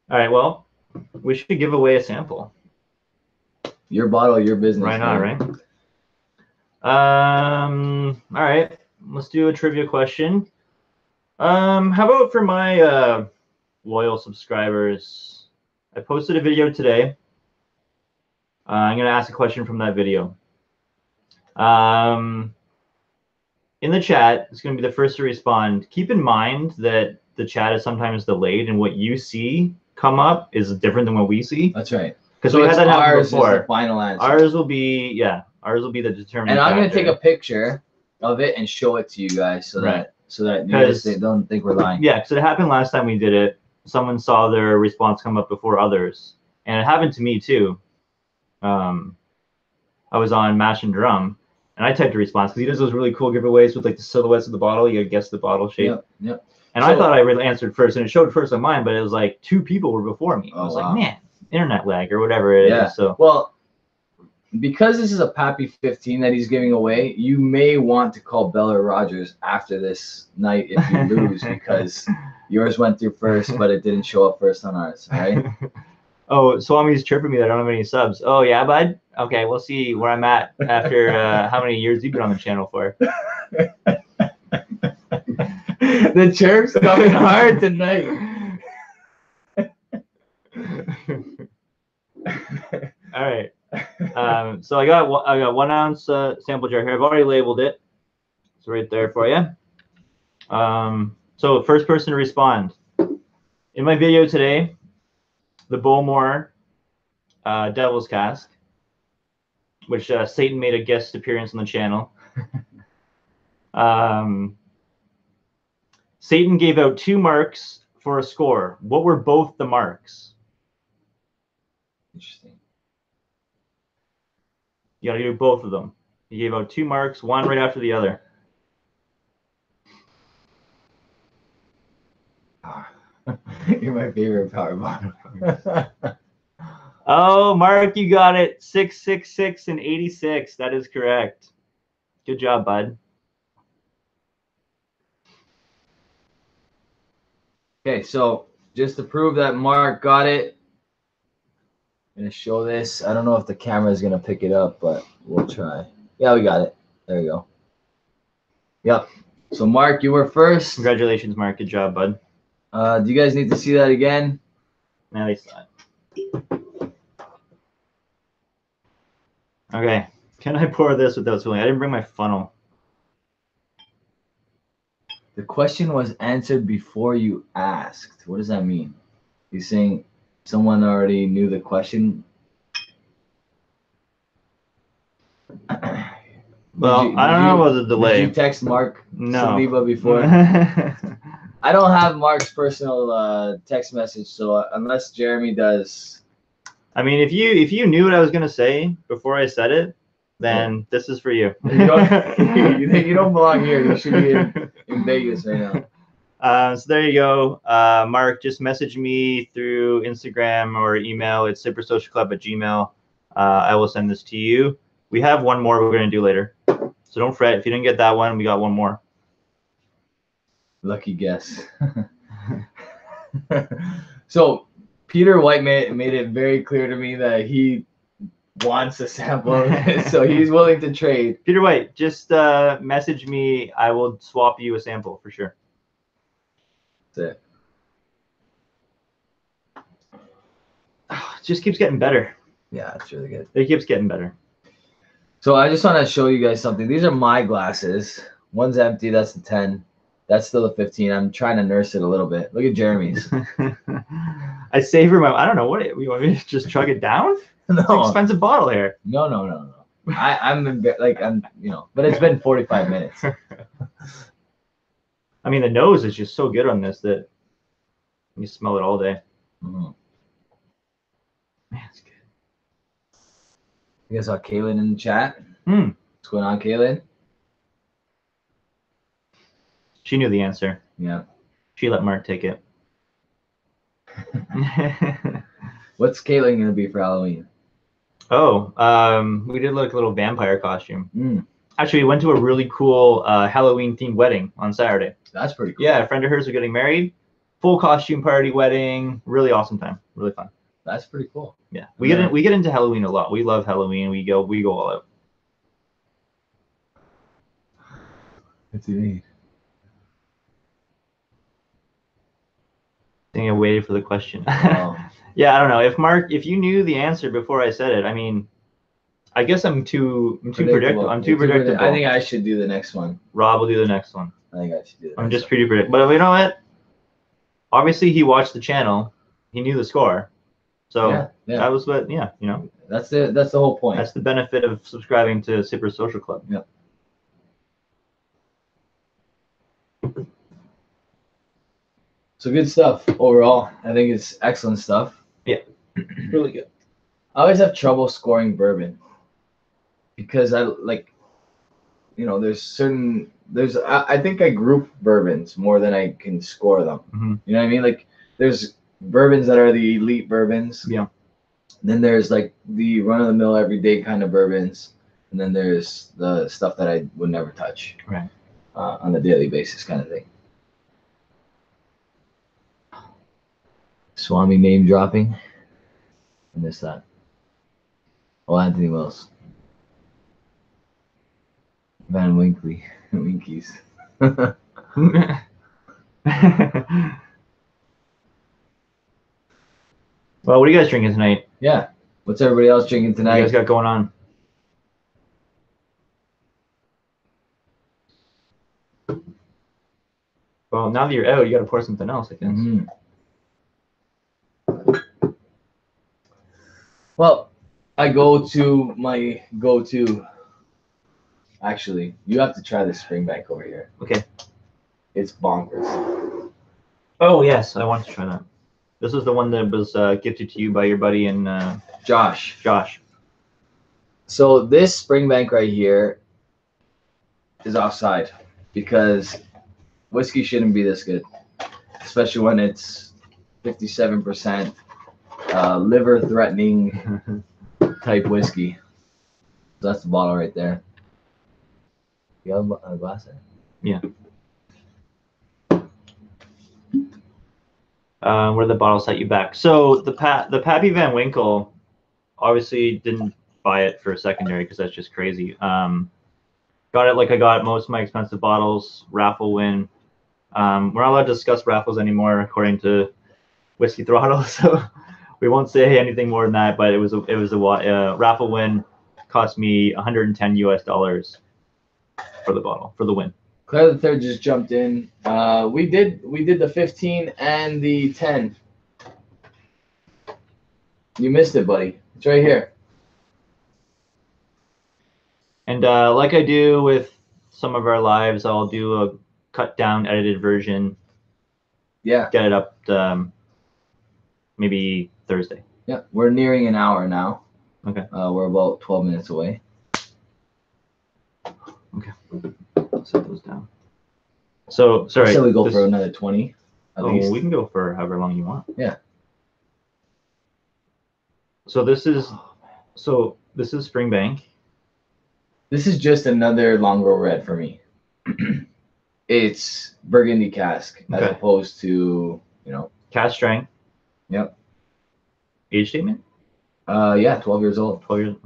All right, well, we should give away a sample. Your bottle, your business. Right on, right? All right, let's do a trivia question. How about for my loyal subscribers? I posted a video today. I'm going to ask a question from that video. In the chat, it's going to be the first to respond. Keep in mind that the chat is sometimes delayed, and what you see come up is different than what we see. That's right. Because we had that happen before. Is the final answer. Ours will be the determining And I'm going to factor. take a picture of it and show it to you guys so Right. that you guys don't think we're lying. Yeah, because it happened last time we did it. Someone saw their response come up before others, and it happened to me too. I was on Mash and Drum, and I typed a response because he does those really cool giveaways with like the silhouettes of the bottle. You gotta guess the bottle shape. Yep. And so, I thought I really answered first, and it showed first on mine, but it was like 2 people were before me. I was like, man, internet lag or whatever it is. So well, because this is a Pappy 15 that he's giving away, you may want to call Bella Rogers after this night if you lose because yours went through first, but it didn't show up first on ours. All right. Oh, Swami's chirping me that I don't have any subs. Oh, yeah, bud? Okay, we'll see where I'm at after how many years you've been on the channel for. The chirp's coming hard tonight. All right. So I got 1 ounce sample jar here. I've already labeled it. It's right there for you. So first person to respond. In my video today, the Bowmore Devil's Cask, which Satan made a guest appearance on the channel. Satan gave out 2 marks for a score. What were both the marks? Interesting. You got to do both of them. He gave out 2 marks, one right after the other. You're my favorite power bottom. Oh, Mark, you got it. 666 and 86. That is correct. Good job, bud. Okay, so just to prove that Mark got it, I'm going to show this. I don't know if the camera is going to pick it up, but we'll try. Yeah, we got it. There we go. Yep. So, Mark, you were first. Congratulations, Mark. Good job, bud. Do you guys need to see that again? Nah, they saw it. Okay. Can I pour this without spilling? I didn't bring my funnel. The question was answered before you asked. What does that mean? He's saying someone already knew the question. Well, I don't know about the delay. Did you text Mark Saliba before? No. I don't have Mark's personal text message, so unless Jeremy does. I mean, if you knew what I was gonna say before I said it, then this is for you. You don't belong here. You should be in Vegas right now. So there you go. Mark, just message me through Instagram or email. It's sippersocialclub@gmail. I will send this to you. We have one more we're going to do later. So don't fret. If you didn't get that one, we got one more. Lucky guess. So Peter White made it very clear to me that he wants a sample of it, so he's willing to trade. Peter White, just message me. I will swap you a sample for sure. That's it. It just keeps getting better. Yeah, it's really good. It keeps getting better. So I just want to show you guys something. These are my glasses. One's empty. That's the 10. That's still a 15. I'm trying to nurse it a little bit. Look at Jeremy's. I savor my. I don't know what you want me to just chug it down. No, it's an expensive bottle here. No. I'm but it's been 45 minutes. I mean, the nose is just so good on this that you smell it all day. Mm-hmm. Man, it's good. You guys saw Kaylin in the chat? What's going on, Kaylin? She knew the answer. Yeah. She let Mark take it. What's Kaylin going to be for Halloween? Oh, we did like a little vampire costume. Actually, we went to a really cool Halloween-themed wedding on Saturday. That's pretty cool. Yeah, a friend of hers was getting married. Full costume party wedding. Really awesome time. Really fun. That's pretty cool. Yeah, we get into Halloween a lot. We love Halloween. We go all out. What's he need? I think I waited for the question. Oh. Yeah, I don't know. If you knew the answer before I said it, I mean, I guess I'm too predictable. I'm too predictable. I think I should do the next one. Rob will do the next one. I think I should do that. I'm just pretty predictable. But you know what? Obviously, he watched the channel. He knew the score. So that was what, That's the whole point. That's the benefit of subscribing to Sipper Social Club. Yep. So good stuff overall. I think it's excellent stuff. Yeah, really good. I always have trouble scoring bourbon because I like, I think I group bourbons more than I can score them. Mm-hmm. You know what I mean? Like there's bourbons that are the elite bourbons. Yeah. Then there's like the run of the mill everyday kind of bourbons. And then there's the stuff that I would never touch. Right. On a daily basis kind of thing. Swami name dropping. I missed that. Oh, Anthony Wells. Van Winkle. Winkies. Well, what are you guys drinking tonight? Yeah. What's everybody else drinking tonight? What you guys got going on? Well, now that you're out, you got to pour something else, I guess. Mm-hmm. Well, I go to my go-to. Actually, you have to try the Springbank over here. Okay. It's bonkers. Oh, yes, I want to try that. This is the one that was gifted to you by your buddy and Josh. So this Springbank right here is offside because whiskey shouldn't be this good, especially when it's 57% liver-threatening type whiskey. So that's the bottle right there. You have a glass there? Yeah. Where the bottle set you back. So the Pappy Van Winkle, obviously didn't buy it for a secondary because that's just crazy. Got it like I got most of my expensive bottles, raffle win. We're not allowed to discuss raffles anymore according to Whiskey Throttle, so we won't say anything more than that. But it was a raffle win. Cost me $110 US for the bottle for the win. Claire the Third just jumped in. We did the 15 and the 10. You missed it, buddy. It's right here. And like I do with some of our lives, I'll do a cut down, edited version. Yeah. Get it up maybe Thursday. Yeah, we're nearing an hour now. Okay. We're about 12 minutes away. Okay. Set those down. So sorry. Shall we go for another 20? At least? We can go for however long you want. Yeah. So this is Springbank. This is just another Longrow Red for me. It's Burgundy cask as opposed to, Cask strength. Yep. Age statement? Yeah, 12 years old. 12 years.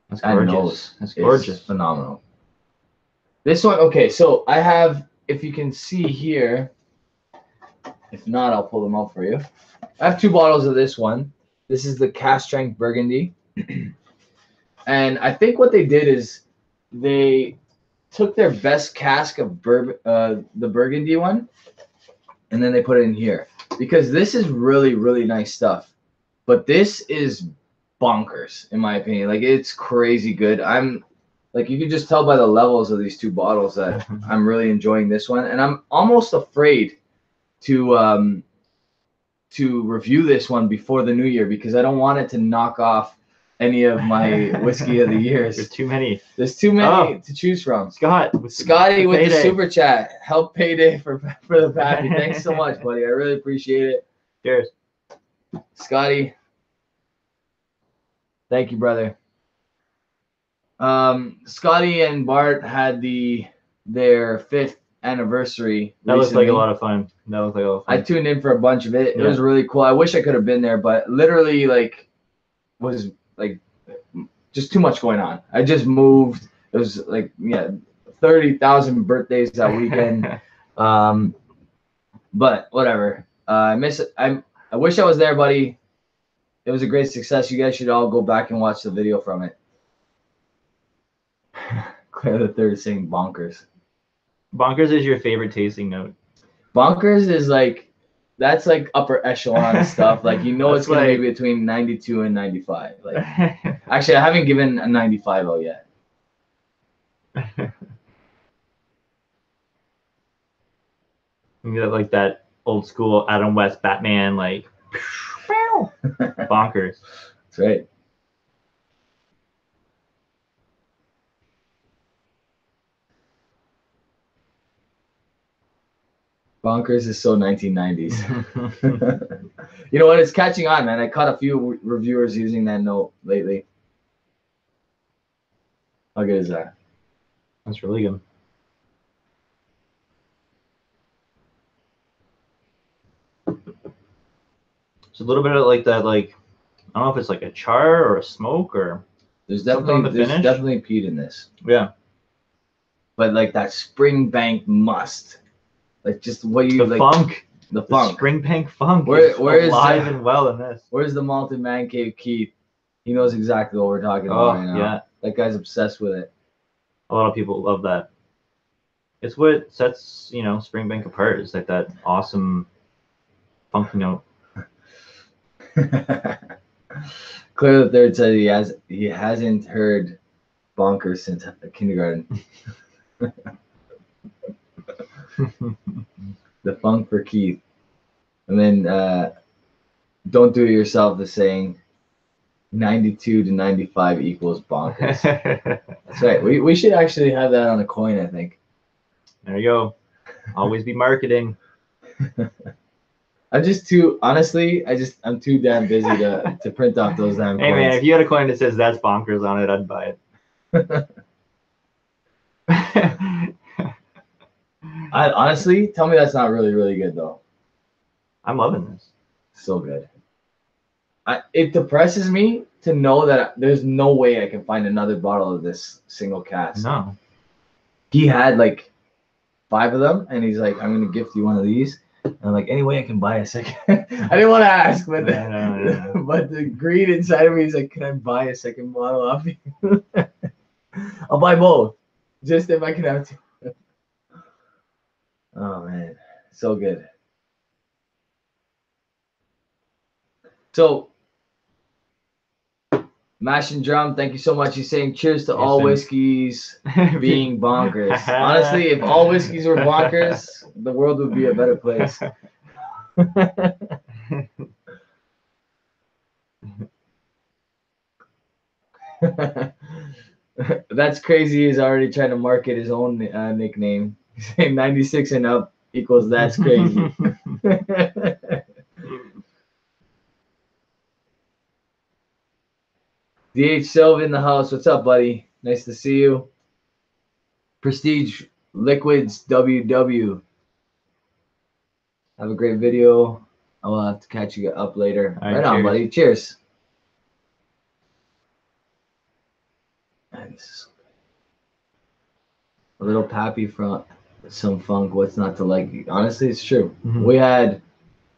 That's gorgeous. That's gorgeous. It's phenomenal. This one, okay, so I have, if you can see here, if not, I'll pull them up for you. I have 2 bottles of this one. This is the cask strength Burgundy. And I think what they did is they took their best cask of the Burgundy one, and then they put it in here. Because this is really, really nice stuff. But this is bonkers, in my opinion. Like, it's crazy good. You can just tell by the levels of these 2 bottles that I'm really enjoying this one. And I'm almost afraid to review this one before the new year because I don't want it to knock off any of my whiskey of the years. There's too many. There's too many to choose from. Scotty with the super chat. Help payday for the Pappy. Thanks so much, buddy. I really appreciate it. Cheers. Scotty. Thank you, brother. Scotty and Bart had their 5th anniversary. That looks like a lot of fun. I tuned in for a bunch of it. Yeah. It was really cool. I wish I could have been there, but literally was just too much going on. I just moved. It was 30,000 birthdays that weekend. But whatever. I miss it. I wish I was there, buddy. It was a great success. You guys should all go back and watch the video from it. Claire the Third is saying bonkers. Bonkers is your favorite tasting note. Bonkers is that's upper echelon stuff. It's gonna be between 92 and 95. Actually, I haven't given a 95 out yet. You get like that old school Adam West Batman, like bonkers. That's right. Bonkers is so 1990s. You know what? It's catching on, man. I caught a few reviewers using that note lately. How good is that? That's really good. It's a little bit of like that, like, I don't know if it's like a char or a smoke or there's something on the definitely finish. definitely peat in this. Yeah. But like that Springbank must. Like just what you The like funk. the The funk. Springbank funk Where is is alive and well in this. Where's the malted man cave Keith? He knows exactly what we're talking Oh, about right now. yeah. That guy's obsessed with it. A lot of people love that. It's what sets, you know, Springbank apart. It's like that awesome funky note. Clear the Third said he hasn't heard bonkers since kindergarten. The funk for Keith. And then don't do it yourself is saying 92 to 95 equals bonkers. That's right. We should actually have that on a coin, I think. There you go. Always be marketing. I'm just too honestly, I'm too damn busy to print off those damn Hey coins. man, if you had a coin that says that's bonkers on it, I'd buy it. I honestly tell me that's not really, really good though. I'm loving this. So good. It depresses me to know that there's no way I can find another bottle of this single cask. No. He had like 5 of them, and he's like, "I'm gonna gift you one of these." And I'm like, "Any way I can buy a second?" I didn't want to ask, but but the greed inside of me is like, "Can I buy a second bottle off you?" I'll buy both, just if I can have 2. Oh man, so good. So, Mash and Drum, thank you so much. He's saying cheers to all whiskeys being bonkers. Honestly, if all whiskeys were bonkers, the world would be a better place. That's crazy. He's already trying to market his own nickname. He's saying 96 and up equals that's crazy. DH Silva in the house. What's up, buddy? Nice to see you. Prestige Liquids WW. Have a great video. I will have to catch you up later. All right on, cheers. buddy. Cheers. Man, this is so good. A little Pappy from some funk. What's not to like? Honestly, it's true. Mm-hmm. We had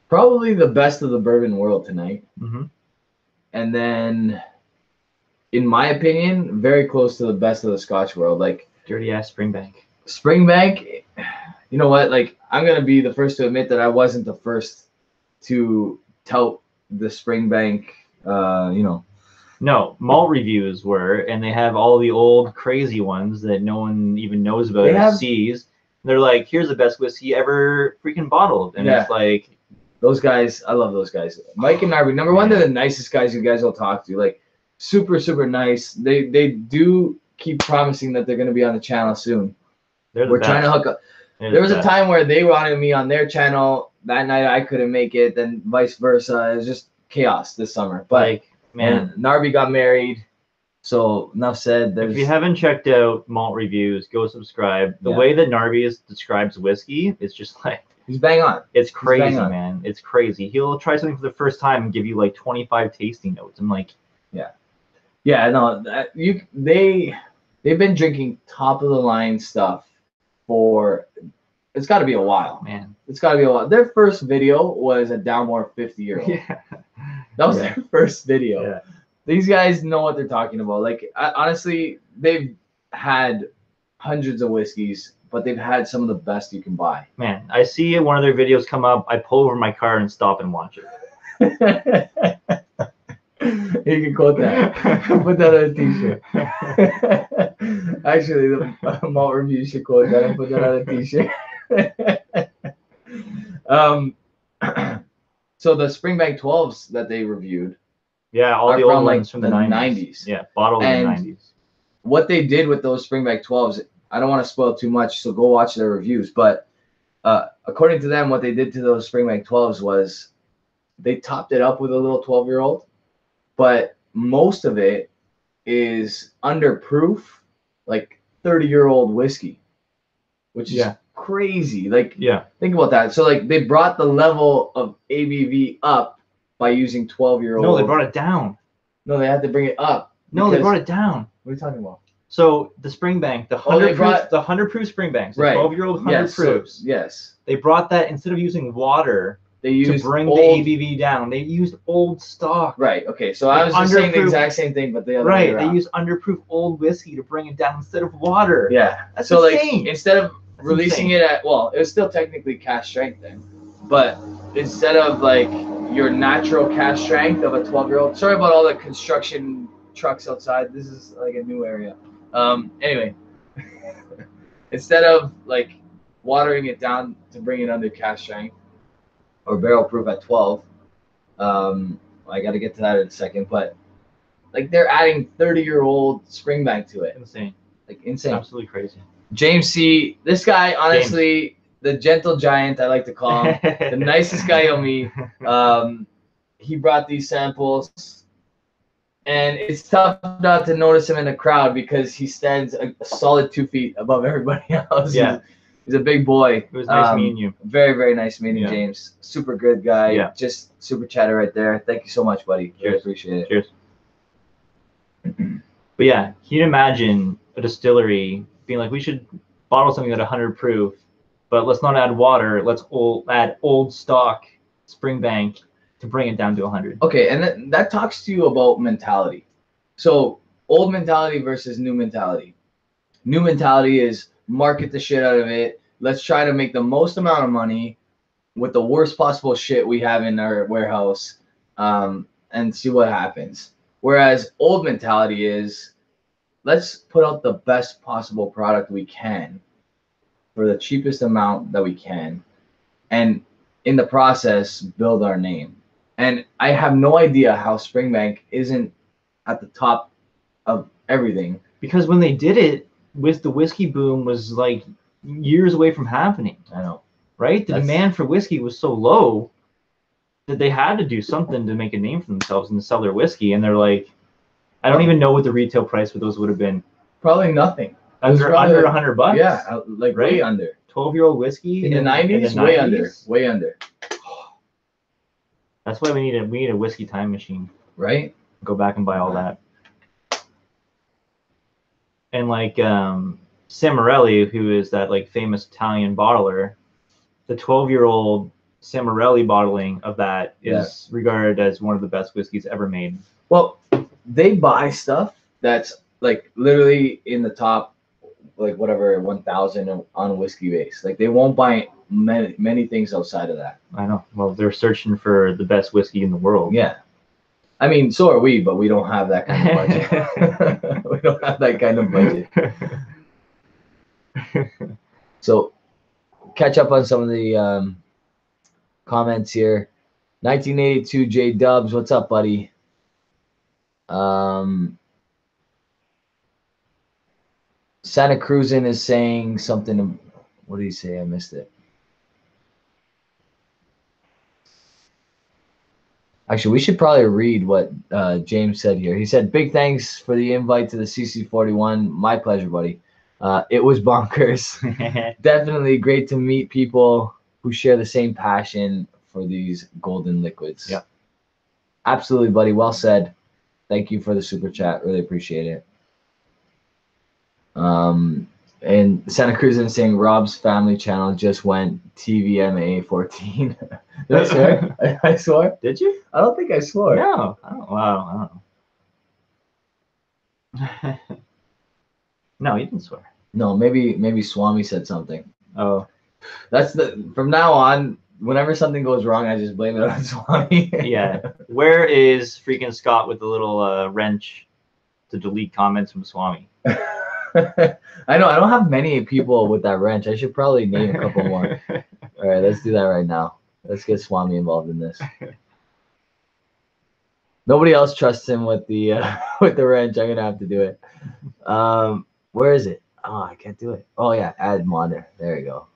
probably the best of the bourbon world tonight. Mm-hmm. And then, in my opinion, very close to the best of the Scotch world. Like Dirty ass Springbank. Springbank, you know what? Like, I'm gonna be the first to admit that I wasn't the first to tout the Springbank. No, malt reviews were, and they have all the old crazy ones that no one even knows about They or have- sees. They're like, here's the best whiskey ever freaking bottled. And Yeah. it's like, Those guys, I love those guys. Mike and Narby, number one, they're the nicest guys you guys will talk to. Like, super, super nice. They do keep promising that they're gonna be on the channel soon. they're the We're best. trying to hook up. They're There the was a best. time where they wanted me on their channel. That night I couldn't make it, then vice versa. It was just chaos this summer. But Like, man, and Narby got married, so enough said. if you haven't checked out malt reviews, go subscribe. The Yeah. way that Narvius describes whiskey is just like, He's bang on. it's crazy, bang on. man. It's crazy. He'll try something for the first time and give you like 25 tasting notes. I'm like, Yeah, no, they've been drinking top of the line stuff for it's got to be a while. man. It's got to be a while. Their first video was a Downmore 50-year-old. Yeah. That was their first video. Yeah. These guys know what they're talking about. Like, honestly, they've had hundreds of whiskeys, but they've had some of the best you can buy. Man, I see one of their videos come up. I pull over my car and stop and watch it. You can quote that. Put that on a t-shirt. Actually, the malt review should quote that and put that on a t-shirt. Um, so the Springbank 12s that they reviewed, Yeah, all are the old from, like, ones from the the 90s. 90s. Yeah, bottled in the And 90s. what they did with those Springbank 12s, I don't want to spoil too much, so go watch their reviews. But according to them, what they did to those Springbank 12s was they topped it up with a little 12-year-old, but most of it is under proof, like 30-year-old whiskey, which is crazy. Like, think about that. So, like, they brought the level of ABV up by using 12-year-old. No, they brought it down. No, they had to bring it up. No, they brought it down. What are you talking about? So the Springbank, the 100 proof Springbanks, the 12-year-old 100 proofs. Yes. They brought that, instead of using water to bring the ABV down, they used old stock. Right. Okay. So I was just saying the exact same thing, but the other way around. They used underproof old whiskey to bring it down instead of water. Yeah. That's so insane. Like, instead of releasing it at, well, it was still technically cask strength then, but instead of like your natural cask strength of a 12-year-old. Sorry about all the construction trucks outside. This is like a new area. Anyway, instead of like watering it down to bring it under cask strength or barrel proof at 12, I got to get to that in a second, but like they're adding 30-year-old Springbank to it. Insane. Like insane. Absolutely crazy. James C. This guy, honestly, the gentle giant, I like to call him, the nicest guy you'll meet. He brought these samples, and it's tough not to notice him in the crowd because he stands a solid 2 feet above everybody else. Yeah. He's a big boy. It was nice meeting you. Very, very nice meeting James. Super good guy. Yeah. Just super chatter right there. Thank you so much, buddy. Cheers. Really appreciate it. Cheers. But yeah, can you imagine a distillery being like, we should bottle something at 100 proof, but let's not add water. Let's add old stock Springbank to bring it down to 100. Okay, and that talks to you about mentality. So old mentality versus new mentality. New mentality is market the shit out of it. Let's try to make the most amount of money with the worst possible shit we have in our warehouse, and see what happens. Whereas old mentality is, let's put out the best possible product we can for the cheapest amount that we can, and in the process build our name. And I have no idea how Springbank isn't at the top of everything, because when they did it, with the whiskey boom was like years away from happening. I know, right? The demand for whiskey was so low that they had to do something to make a name for themselves and to sell their whiskey. And they're like, I don't even know what the retail price for those would have been. Probably nothing. Under $100. Yeah, like way under. 12-year-old whiskey in the 90s. Way under. Way under. That's why we need a whiskey time machine. Right? Go back and buy all that. And like Samarelli, who is that like famous Italian bottler, the 12-year-old Samarelli bottling of that is regarded as one of the best whiskeys ever made. Well, they buy stuff that's like literally in the top, like whatever 1,000 on a whiskey base. Like they won't buy many things outside of that. I know. Well, they're searching for the best whiskey in the world. Yeah. I mean, so are we, but we don't have that kind of budget. We don't have that kind of budget. So, catch up on some of the comments here. 1982 J Dubs, what's up, buddy? Santa Cruzin is saying something. What did he say? I missed it. Actually, we should probably read what James said here. He said, big thanks for the invite to the CC41. My pleasure, buddy. It was bonkers. Definitely great to meet people who share the same passion for these golden liquids. Yeah. Absolutely, buddy. Well said. Thank you for the super chat. Really appreciate it. And Santa Cruz is saying Rob's family channel just went TVMA 14. Did I swear? I swore? Did you? I don't think I swore. No. I don't know. No, you didn't swear. No, maybe Swami said something. Oh. That's from now on, whenever something goes wrong, I just blame it on Swami. Yeah. Where is freaking Scott with the little wrench to delete comments from Swami? I know I don't have many people with that wrench. I should probably name a couple more. All right, let's do that right now. Let's get Swami involved in this. Nobody else trusts him with the with the wrench. I'm gonna have to do it. Where is it? Oh, I can't do it. Oh yeah, add monitor. There you go.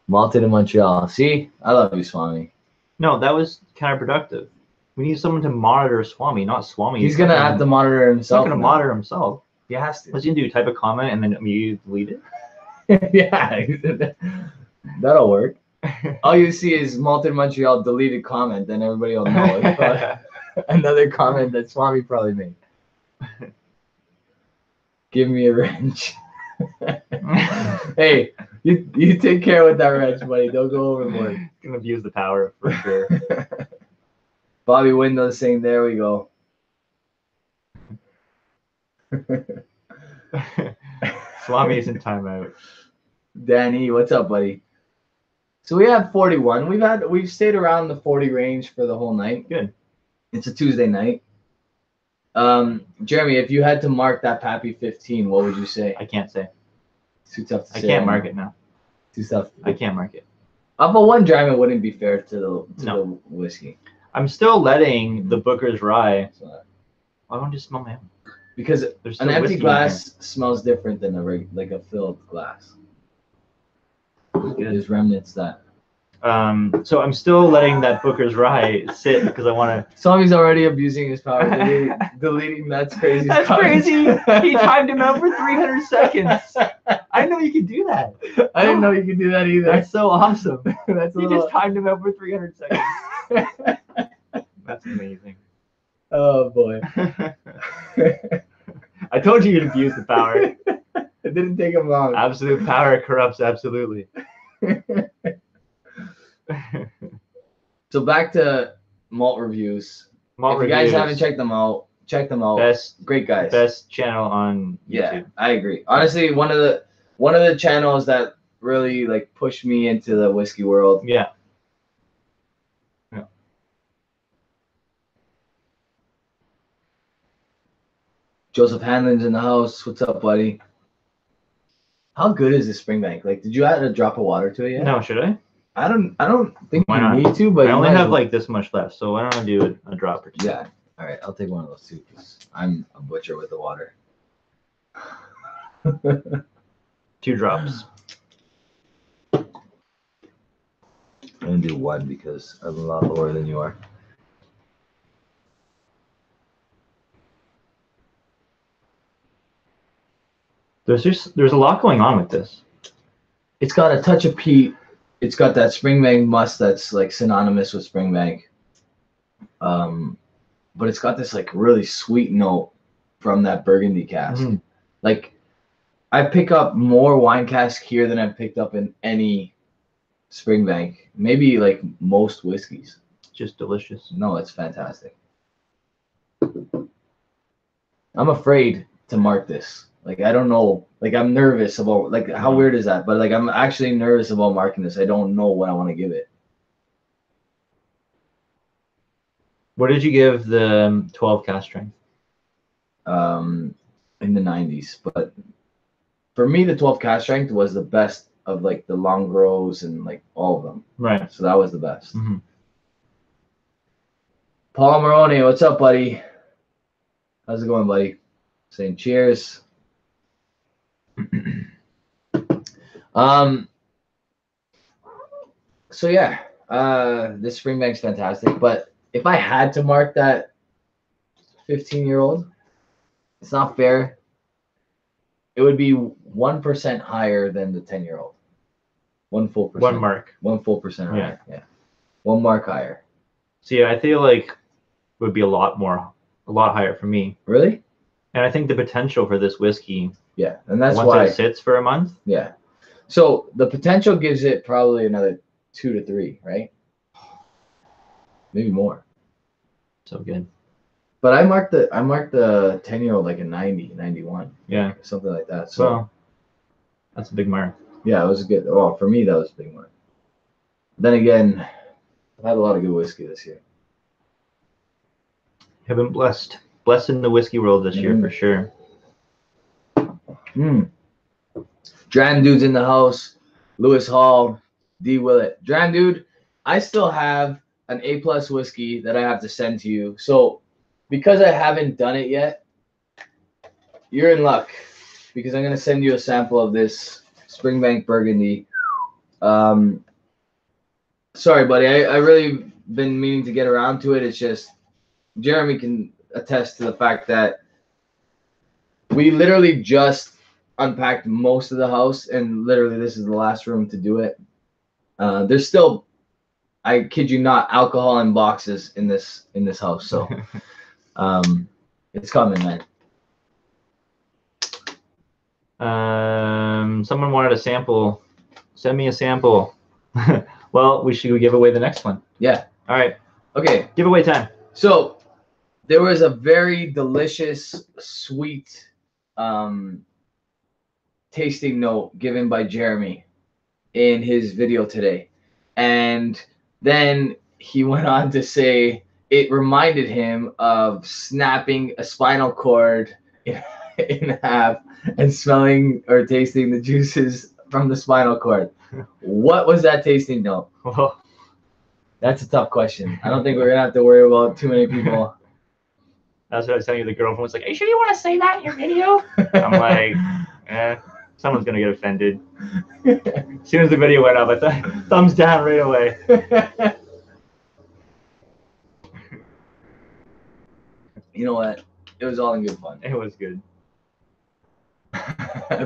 Malted in Montreal. See, I love you, Swami. No, that was counterproductive. We need someone to monitor Swami, not Swami. He's gonna have to monitor He's himself. not gonna monitor himself. He has to. What's he gonna do? Type a comment and then immediately delete it? Yeah, that'll work. All you see is Malted Montreal deleted comment, then everybody will know it's another comment that Swami probably made. Give me a wrench. Hey, you take care with that wrench, buddy. Don't go overboard. Gonna abuse the power for sure. Bobby Windows saying, there we go. Swami is in timeout. Danny, what's up, buddy? So we have 41. We've stayed around the 40 range for the whole night. Good. It's a Tuesday night. Jeremy, if you had to mark that Pappy 15, what would you say? I can't say. It's too tough to say. I can't mark it now. Too tough. I can't mark it. Of a one dram, it wouldn't be fair to the whiskey. I'm still letting the Booker's Rye. Why don't you smell my own? Because There's an still empty whiskey in glass smells different than a filled glass. There's remnants that. So I'm still letting that Booker's Rye sit because I want to. Swami's already abusing his power. Deleting that's crazy. That's crazy. He timed him out for 300 seconds. I didn't know you could do that. I didn't know you could do that either. That's so awesome. That's You just timed him out for 300 seconds. That's amazing. Oh boy. I told you you'd abuse the power. It didn't take him long. Absolute power corrupts absolutely. So back to malt reviews. Malt if you guys reviews. haven't checked them out, check them out. Great guys. Best channel on YouTube. Yeah, I agree. Honestly, one of the channels that really like pushed me into the whiskey world. Yeah. Joseph Hanlon's in the house. What's up, buddy? How good is this Springbank? Like, did you add a drop of water to it yet? No, should I? I don't think Why you not? need to, but I only you might have as well. like this much left, so why don't I do a drop or two? Yeah. All right, I'll take one of those too, because I'm a butcher with the water. 2 drops. I'm gonna do one because I'm a lot lower than you are. There's a lot going on with this. It's got a touch of peat. It's got that Springbank must that's like synonymous with Springbank. But it's got this like really sweet note from that Burgundy cask. Mm-hmm. Like I pick up more wine cask here than I've picked up in any Springbank. Maybe like most whiskeys. Just delicious. No, it's fantastic. I'm afraid to mark this. Like, I don't know. Like, I'm nervous about, like, how weird is that? But, like, I'm actually nervous about marking this. I don't know what I want to give it. What did you give the 12 cask strength? In the 90s. But for me, the 12 cask strength was the best of, like, the long grows and, like, all of them. Right. So that was the best. Mm-hmm. Paul Maroney, what's up, buddy? How's it going, buddy? Saying cheers. So yeah, this Springbank's fantastic. But if I had to mark that 15-year-old, it's not fair. It would be 1% higher than the 10-year-old. 1 full percent. 1 mark. 1 full percent higher. Yeah. 1 mark higher. See, I feel like it would be a lot higher for me. Really? And I think the potential for this whiskey. Yeah, and that's once why it sits for a month. Yeah. So the potential gives it probably another 2 to 3, right? Maybe more. So good. But I marked the 10-year-old like a 90, 91. Yeah. Something like that. So well, that's a big mark. yeah, it was a good. Well, for me that was a big mark. Then again, I've had a lot of good whiskey this year. Have been blessed in the whiskey world this year for sure. Dram dudes in the house. Lewis Hall, D. Willett. Dram dude, I still have an A+ whiskey that I have to send to you. So because I haven't done it yet, you're in luck because I'm gonna send you a sample of this Springbank Burgundy. Sorry, buddy. I really been meaning to get around to it. It's just Jeremy can attest to the fact that we literally just unpacked most of the house, and literally this is the last room to do it. There's still, I kid you not, alcohol in boxes in this house. So it's coming, man. Someone wanted a sample. Send me a sample. Well, we should give away the next one. Yeah. All right. Okay. Giveaway time. So there was a very delicious, sweet tasting note given by Jeremy in his video today. And then he went on to say it reminded him of snapping a spinal cord in half and smelling or tasting the juices from the spinal cord. What was that tasting note? Well, that's a tough question. I don't think we're gonna have to worry about too many people. That's what I was telling you. The girlfriend was like, "Are you sure you want to say that in your video?" I'm like, someone's gonna get offended. As soon as the video went up, I thought thumbs down right away. You know what? It was all in good fun. It was good.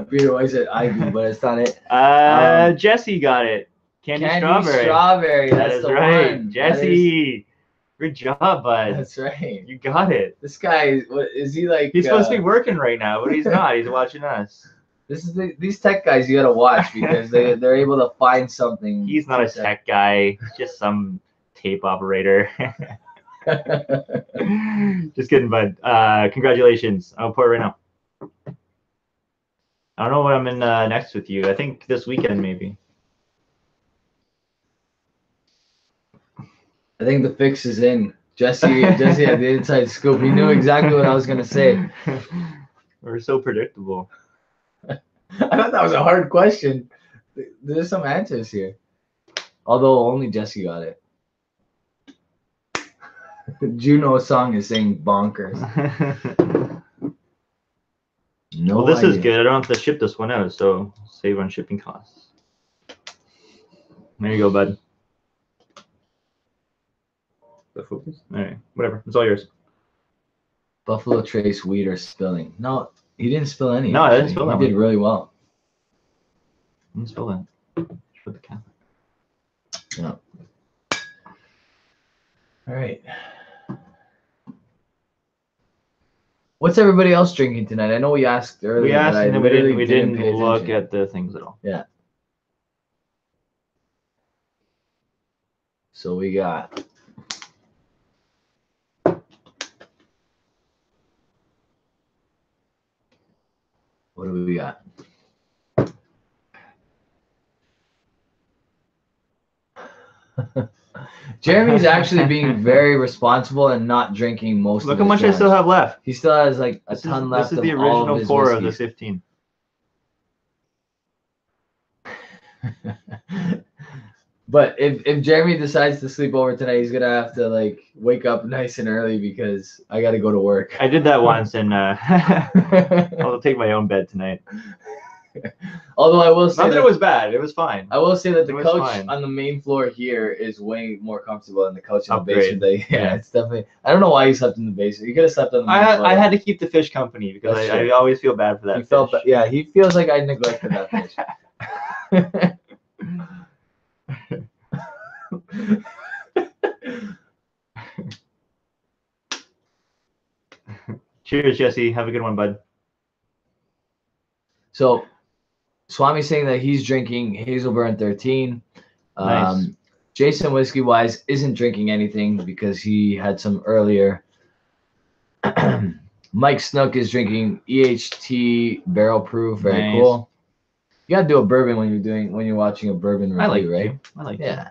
Peter White said Ivy, but it's not it. Jesse got it. Candy strawberry. That's the right. one. Jesse. Good job, bud. That's right. You got it. This guy, what is he like? He's supposed to be working right now, but he's not. He's watching us. This is these tech guys you gotta watch because they're able to find something. He's not a tech guy. He's just some tape operator. Just kidding, bud. Congratulations. I'll pour it right now. I don't know what I'm in next with you. I think this weekend maybe. I think the fix is in. Jesse had the inside scoop. He knew exactly what I was gonna say. We're so predictable. I thought that was a hard question. There's some answers here. Although only Jesse got it. Juno song is saying bonkers. No, well, this is good. I don't have to ship this one out, so save on shipping costs. There you go, bud. The focus? All right, whatever. It's all yours. Buffalo Trace weed or spilling? No, he didn't spill any. No, I didn't spill that. He did really well. I didn't spill that. For the cat. Yeah. All right. What's everybody else drinking tonight? I know we asked earlier. We asked, and then we didn't look attention. at the things at all. Yeah. So we got. What do we got? Jeremy's actually being very responsible and not drinking most of Look his how much drams. I still have left. He still has like a ton left. This is the of all of original his pour of the whiskeys. 15. But if Jeremy decides to sleep over tonight, he's gonna have to like wake up nice and early because I gotta go to work. I did that once, and I'll take my own bed tonight. Although I will say Not that it was bad. It was fine. I will say that the It was couch fine. on the main floor here is way more comfortable than the couch in the Upgrade. basement. Yeah, Yeah. it's definitely. I don't know why you slept in the basement. You could have slept on the main floor. I had to keep the fish company because That's I true. always feel bad for that He fish. felt yeah, he feels like I neglected that fish. Cheers, Jesse. Have a good one, bud. So, Swami's saying that he's drinking Hazelburn 13. Nice. Jason, whiskey wise, isn't drinking anything because he had some earlier. Mike Snook is drinking EHT barrel proof. Very Nice. cool. You gotta do a bourbon when you're watching a bourbon review, I like right? you. I like Yeah.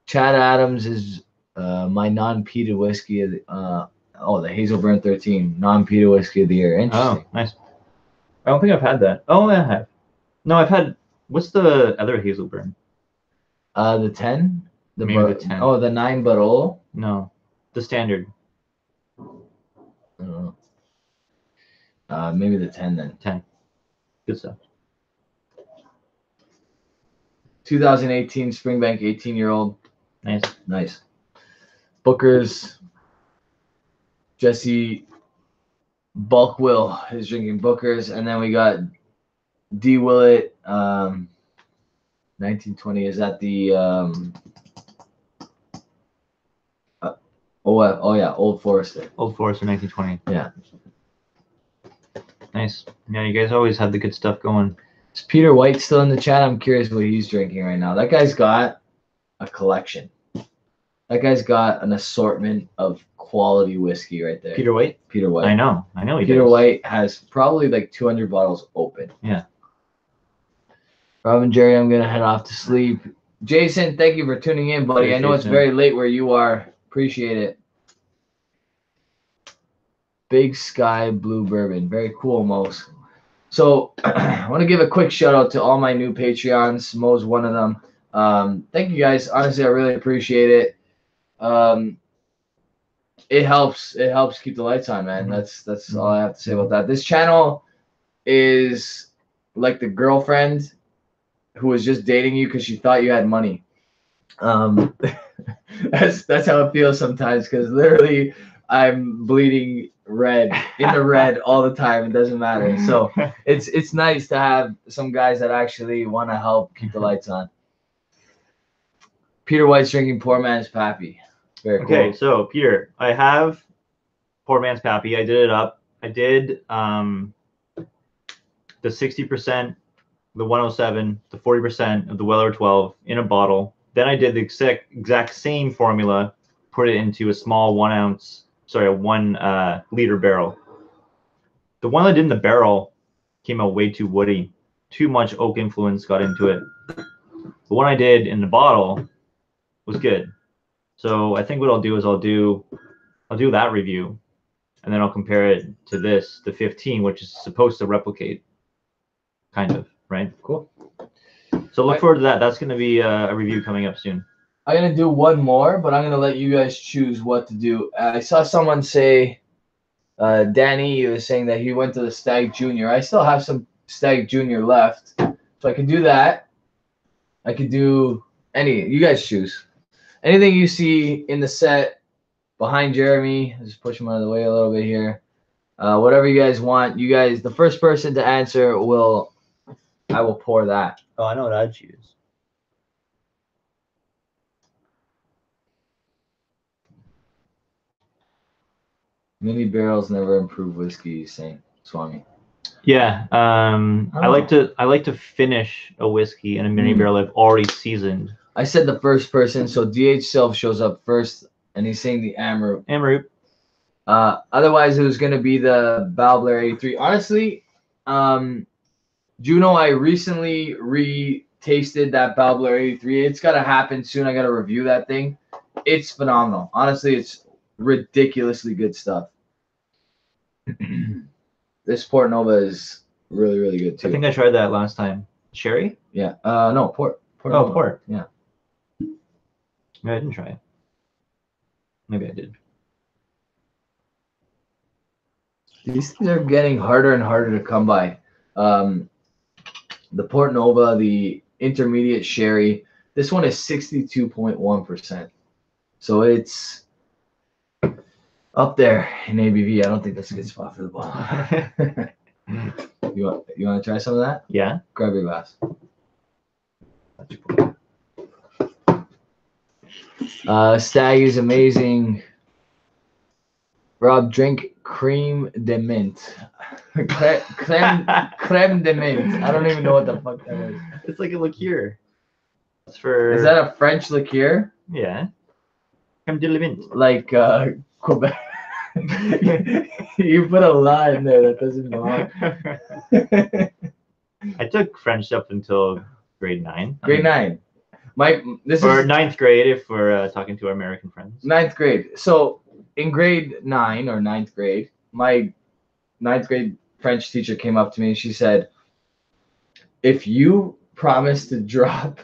Chad Adams is my non-peated whiskey of the the Hazelburn 13 non-peated whiskey of the year. you. Interesting. Oh, nice. I don't think I've had that. Oh, I have. No, I've had. What's the other Hazelburn? The 10. Maybe the 10. Oh, the 9 Barolo. No, the standard. I don't know. Maybe the 10 then. 10. Good stuff. 2018 Springbank 18-year-old. Nice. Nice. Booker's. Jesse Bulkwill is drinking Booker's, and then we got D. Willett. 1920 is at the Old Forester. Old Forester 1920. Yeah. Nice. Yeah, you guys always have the good stuff going. Is Peter White still in the chat? I'm curious what he's drinking right now. That guy's got a collection. That guy's got an assortment of quality whiskey right there. Peter White? Peter White. I know he Peter does. White has probably like 200 bottles open. Yeah. Rob and Jerry, I'm going to head off to sleep. Jason, thank you for tuning in, buddy. Hey, I know it's Jason. very late where you are. Appreciate it. Big Sky Blue Bourbon. Very cool, Mose. So I want to give a quick shout out to all my new Patreons. Mo's one of them. Thank you guys. Honestly, I really appreciate it. It helps keep the lights on, man. That's all I have to say about that. This channel is like the girlfriend who was just dating you because she thought you had money. That's how it feels sometimes, because literally I'm bleeding red in the red all the time. It doesn't matter. So it's nice to have some guys that actually want to help keep the lights on. Peter White's drinking Poor Man's Pappy. Very cool. Okay, so Peter, I have Poor Man's Pappy. I did it up. I did the 60%, the 107, the 40% of the Weller 12 in a bottle. Then I did the exact same formula, put it into a small 1 liter barrel. The one I did in the barrel came out way too woody. Too much oak influence got into it. The one I did in the bottle was good. So I think what I'll do is I'll do that review, and then I'll compare it to this, the 15, which is supposed to replicate, kind of, right? Cool. So look forward to that. That's going to be a review coming up soon. I'm going to do one more, but I'm going to let you guys choose what to do. I saw someone say, Danny was saying that he went to the Stag Junior. I still have some Stag Junior left, so I could do that. I could do any. You guys choose. Anything you see in the set behind Jeremy. I'll just push him out of the way a little bit here. Whatever you guys want. You guys, the first person to answer I will pour that. Oh, I know what I'd choose. Mini barrels never improve whiskey, saying Swami. Yeah, I like to finish a whiskey in a mini barrel I've already seasoned. I said the first person, so DH Self shows up first, and he's saying the Amrut. Amrut. Otherwise, it was going to be the Balbler 83. Honestly, Juno, I recently re-tasted that Balbler 83. It's got to happen soon. I got to review that thing. It's phenomenal. Honestly, it's ridiculously good stuff. This Port Nova is really, really good too. I think I tried that last time. Sherry? Yeah. No, Port. Nova. Port. Yeah. No, I didn't try it. Maybe I did. These things are getting harder and harder to come by. The Port Nova, the intermediate sherry. This one is 62.1%. So it's up there in ABV. I don't think that's a good spot for the bottle. You want to try some of that? Yeah. Grab your glass. Stag is amazing. Rob, drink creme de mint. creme de mint. I don't even know what the fuck that is. It's like a liqueur. It's for. Is that a French liqueur? Yeah. Creme de la mint. Like Quebec. You put a lot in there that doesn't belong. I took French up until grade 9. Grade 9. This or is 9th grade if we're talking to our American friends. 9th grade. So in grade 9 or 9th grade, my 9th grade French teacher came up to me and she said, if you promise to drop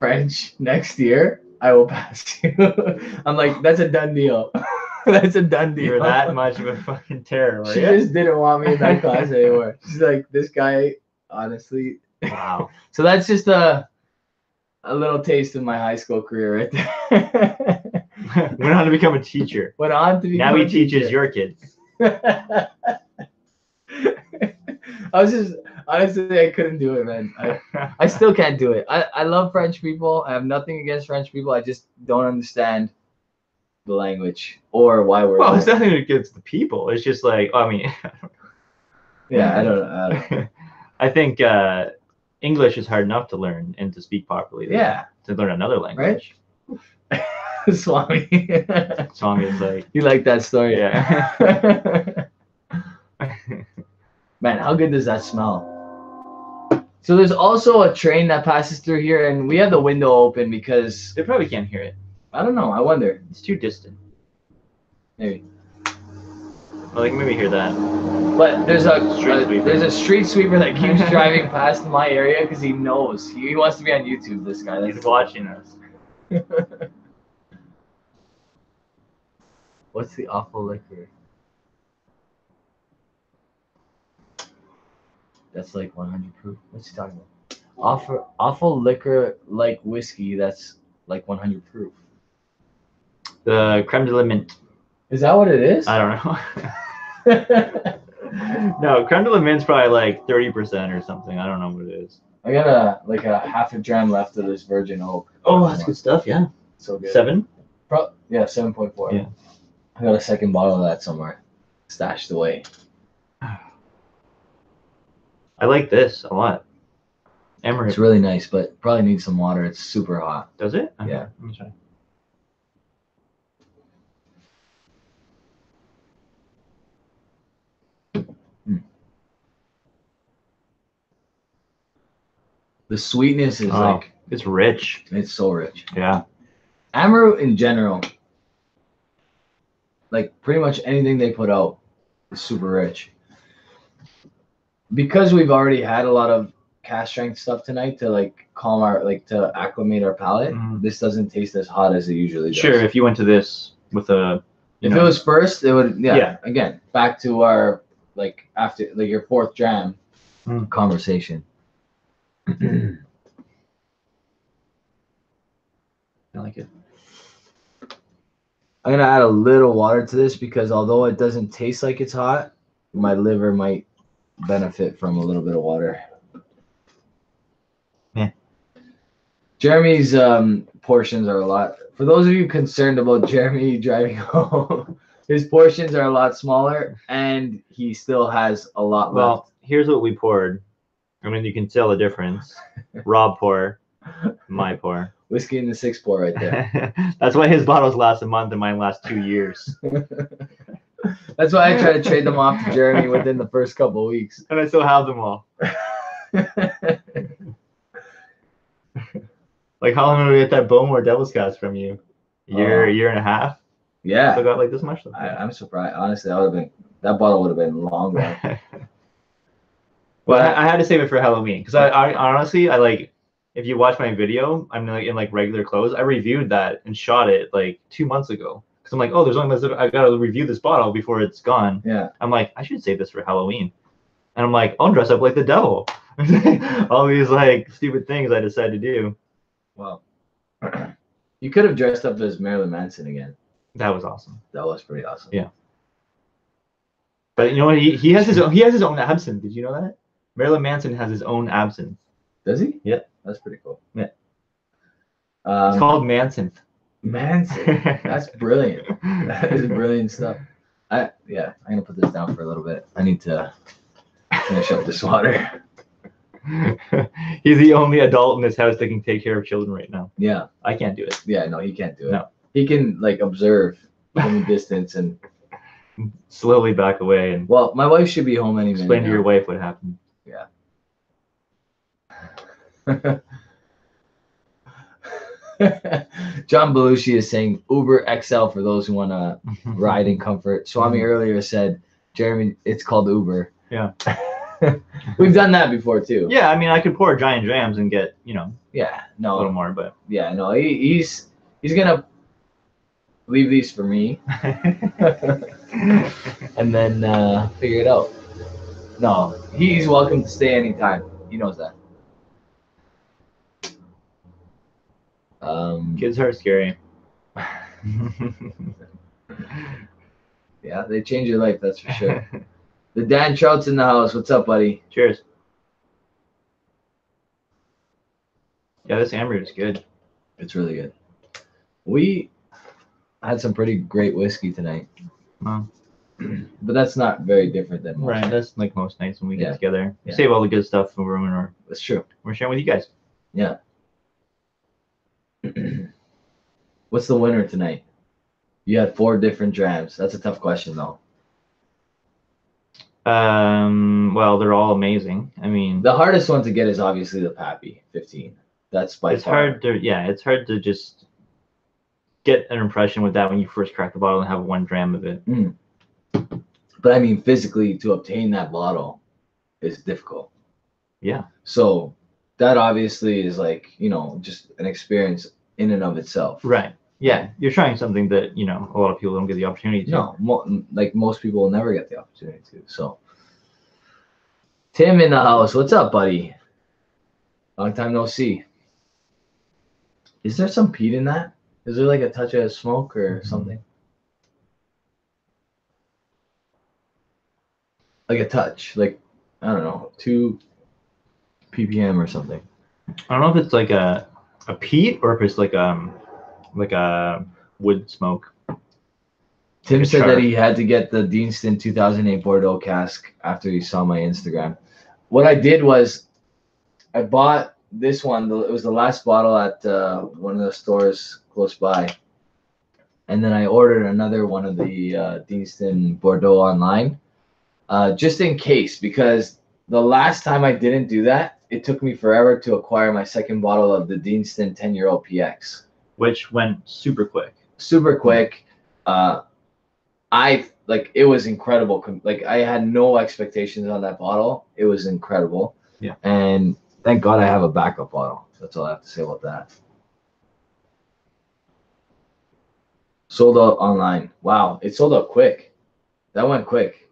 French next year, I will pass you. I'm like, that's a done deal. That's a done deal. You're that much of a fucking terror. She just didn't want me in that class anymore. She's like, this guy, honestly. Wow. So that's just a little taste of my high school career right there. Went on to become a teacher. Went on to become now he a teaches teacher. your kids. I was just, honestly, I couldn't do it, man. I still can't do it. I love French people. I have nothing against French people. I just don't understand the language or why we're. Well, it's nothing against the people. It's just like, I mean. Yeah, I don't know. I think English is hard enough to learn and to speak properly. Yeah. To learn another language. Right? Swami. Swami is like. You like that story? Yeah. Man, how good does that smell? So there's also a train that passes through here, and we have the window open because They probably can't hear it. I don't know. I wonder. It's too distant. Maybe. Well, they can maybe hear that. But there's Street a street sweeper that keeps driving past my area because he knows he wants to be on YouTube. This guy. He's watching us. What's the awful liquor? That's like 100 proof. What's he talking about? Awful liquor like whiskey. That's like 100 proof. The creme de la menthe. Is that what it is? I don't know. No, creme de la menthe is probably like 30% or something. I don't know what it is. I got a half a dram left of this virgin oak. Oh, that's good stuff. Yeah. So good. 7? Yeah, 7.4. Yeah. I got a second bottle of that somewhere, stashed away. I like this a lot. Amrut. It's really nice, but probably needs some water. It's super hot. Does it? Okay. Yeah. Let me try. The sweetness is like it's rich. it's so rich. Yeah. Amrut in general, like pretty much anything they put out is super rich. Because we've already had a lot of cask strength stuff tonight to like calm our to acclimate our palate. Mhm. This doesn't taste as hot as it usually does. Sure, if you went to this with a If it was first, it would Yeah. Again, back to our after your fourth dram conversation. I like it. I'm gonna add a little water to this because although it doesn't taste like it's hot, my liver might benefit from a little bit of water. Yeah. Jeremy's portions are a lot. For those of you concerned about Jeremy driving home, his portions are a lot smaller, and he still has a lot left. Well, here's what we poured. I mean, you can tell the difference. Rob pour, my pour. Whiskey in the 6 pour right there. That's why his bottles last a month and mine last 2 years. That's why I try to trade them off to Jeremy within the first couple of weeks. And I still have them all. Like, how long did we get that Bowmore Devil's Cast from you? Year and a half? Yeah. Still got like this much? I'm surprised. Honestly, that bottle would have been longer. Well, I had to save it for Halloween because I honestly, if you watch my video, I'm like in like regular clothes. I reviewed that and shot it like 2 months ago because I'm like, oh, there's only I gotta review this bottle before it's gone. Yeah. I'm like, I should save this for Halloween, and I'm like, I'll dress up like the devil. All these like stupid things I decided to do. Well, you could have dressed up as Marilyn Manson again. That was awesome. That was pretty awesome. Yeah. But you know what? He has his own absinthe. Did you know that? Marilyn Manson has his own absinthe. Does he? Yeah. That's pretty cool. Yeah. It's called Manson. Manson. That's brilliant. That is brilliant stuff. I'm gonna put this down for a little bit. I need to finish up this water. He's the only adult in this house that can take care of children right now. Yeah. I can't do it. Yeah, no, he can't do it. No. He can like observe from a distance and slowly back away and well, my wife should be home any minute. Explain to your wife what happened. Yeah. John Belushi is saying Uber XL for those who want to ride in comfort. Swami earlier said, Jeremy, it's called Uber. Yeah. We've done that before too. Yeah, I mean, I could pour giant drams and get, you know, Yeah. a little No. more, but Yeah. No. He's gonna leave these for me, and then figure it out. No, he's welcome to stay anytime. He knows that. Kids are scary. Yeah, they change your life, that's for sure. The Dan Trout's in the house. What's up, buddy? Cheers. Yeah, this Amrut is good. It's really good. We had some pretty great whiskey tonight. Wow. But that's not very different than most. Right, that's like most nights when we Yeah. get together. We Yeah. save all the good stuff when That's true. we're sharing with you guys. Yeah. What's the winner tonight? You had 4 different drams. That's a tough question, though. Well, they're all amazing. I mean, The hardest one to get is obviously the Pappy 15. That's by it's far. hard to, yeah, it's hard to just get an impression with that when you first crack the bottle and have 1 dram of it. But I mean, physically, to obtain that bottle is difficult. Yeah. So that obviously is like, you know, just an experience in and of itself. Right. Yeah, you're trying something that, you know, a lot of people don't get the opportunity to. No, like most people will never get the opportunity to. So, Tim in the house. What's up, buddy? Long time no see. Is there some peat in that? Is there like a touch of smoke or something? Like a touch, like, I don't know, 2 ppm or something. I don't know if it's like a peat or if it's like a wood smoke. Tim Like a said char. that he had to get the Deanston 2008 Bordeaux cask after he saw my Instagram. What I did was I bought this one. It was the last bottle at one of the stores close by. And then I ordered another one of the Deanston Bordeaux online just in case, because the last time I didn't do that, it took me forever to acquire my second bottle of the Deanston 10-year-old PX. Which went super quick. Super quick. It was incredible. Like, I had no expectations on that bottle. It was incredible. Yeah. And thank God I have a backup bottle. That's all I have to say about that. Sold out online. Wow, it sold out quick. That went quick.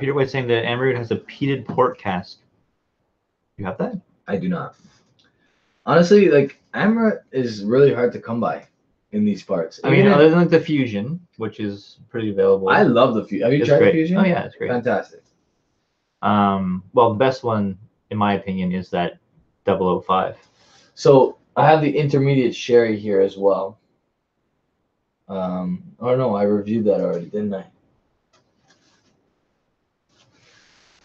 Peter White saying that Amrut has a peated port cask. You have that? I do not. Honestly, like, Amrut is really hard to come by in these parts. I mean, other than like the Fusion, which is pretty available. I love the Fusion. Have you It's tried great. the Fusion? Oh yeah, it's great. Fantastic. Well, the best one, in my opinion, is that 005. So I have the intermediate sherry here as well. Oh no, I reviewed that already, didn't I?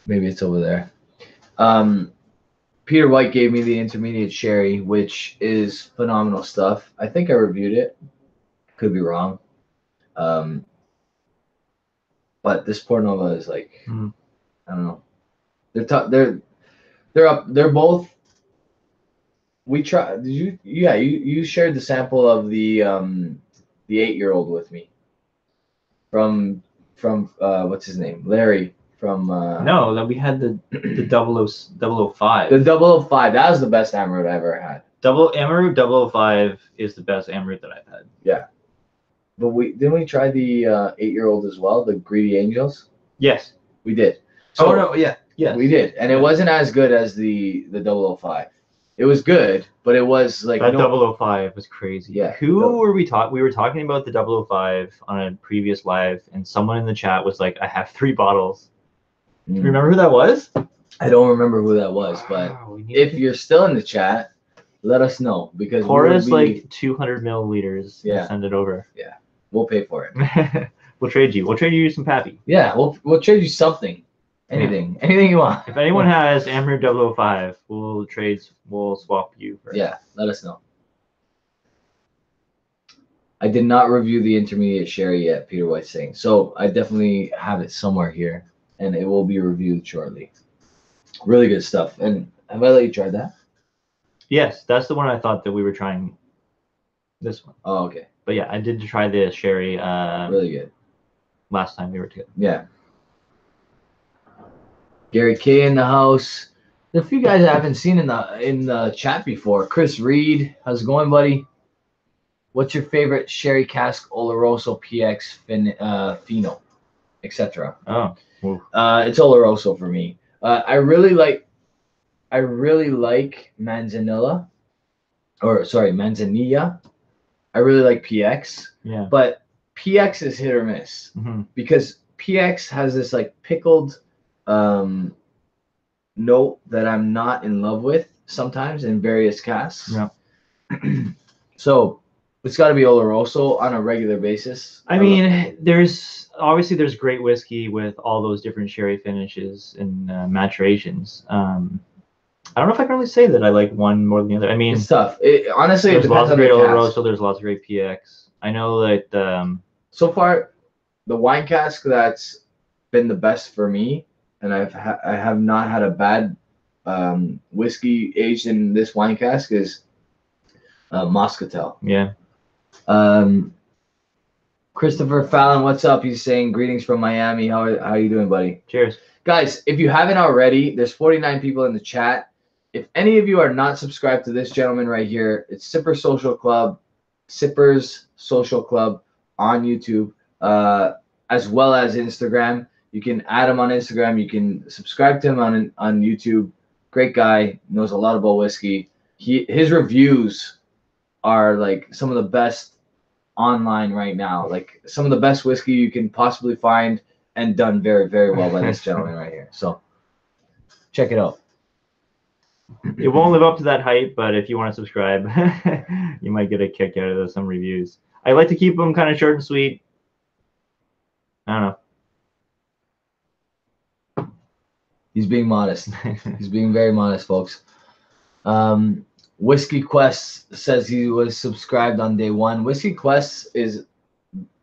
Maybe it's over there. Peter White gave me the intermediate sherry, which is phenomenal stuff. I think I reviewed it. Could be wrong. But this Portnova is like, I don't know. They're both. We tried. Did you? Yeah, you shared the sample of the 8-year-old with me. From what's his name? Larry from. No, that we had the 005. The 005. That was the best Amrut I ever had. Amrut 005 is the best Amrut that I've had. Yeah. But didn't we try the 8-year-old as well, the Greedy Angels? Yes. We did. So no, yeah. Yes. We did. And it wasn't as good as the 005. It was good, but it was like that 005 was crazy. Yeah. Who were we talking? We were talking about the 005 on a previous live, and someone in the chat was like, "I have 3 bottles." You remember who that was? I don't remember who that was, but if you're still in the chat, let us know, because pour us like 200 milliliters. Yeah. And send it over. Yeah. We'll pay for it. We'll trade you. We'll trade you some Pappy. Yeah, we'll trade you something. Anything you want. If anyone has Amrut 005, we'll swap you for it. Yeah, let us know. I did not review the intermediate sherry yet, Peter White's saying. So I definitely have it somewhere here, and it will be reviewed shortly. Really good stuff. And have I let you try that? Yes, that's the one I thought that we were trying. This one. Oh, okay. But yeah, I did try the sherry. Really good. last time we were together. Yeah. Gary K in the house. There's a few guys I haven't seen in the chat before. Chris Reed, how's it going, buddy? What's your favorite sherry cask, Oloroso, PX, Fino, etc.? Oh, it's Oloroso for me. I really like Manzanilla, or sorry, Manzanilla. I really like PX. Yeah. But PX is hit or miss because PX has this like pickled note that I'm not in love with sometimes in various casks. Yeah. So it's got to be Oloroso on a regular basis. I mean, there's great whiskey with all those different sherry finishes and maturations. I don't know if I can really say that I like one more than the other. I mean, it's tough. Honestly, there's it lots depends of on great the cask. Oloroso. There's lots of great PX. I know that so far, the wine cask that's been the best for me, and I have not had a bad whiskey aged in this wine cask is Moscatel. Yeah. Christopher Fallon, what's up? He's saying greetings from Miami. How are you doing, buddy? Cheers. Guys, if you haven't already, there's 49 people in the chat. If any of you are not subscribed to this gentleman right here, it's Sippers Social Club on YouTube, as well as Instagram. You can add him on Instagram. You can subscribe to him on YouTube. Great guy, knows a lot about whiskey. His reviews are like some of the best online right now. Like some of the best whiskey you can possibly find, and done very, very well by this gentleman right here. So check it out. It won't live up to that hype, but if you want to subscribe, you might get a kick out of some reviews. I like to keep them kind of short and sweet. I don't know. He's being modest. He's being very modest, folks. Whiskey Quest says he was subscribed on day one. Whiskey Quest is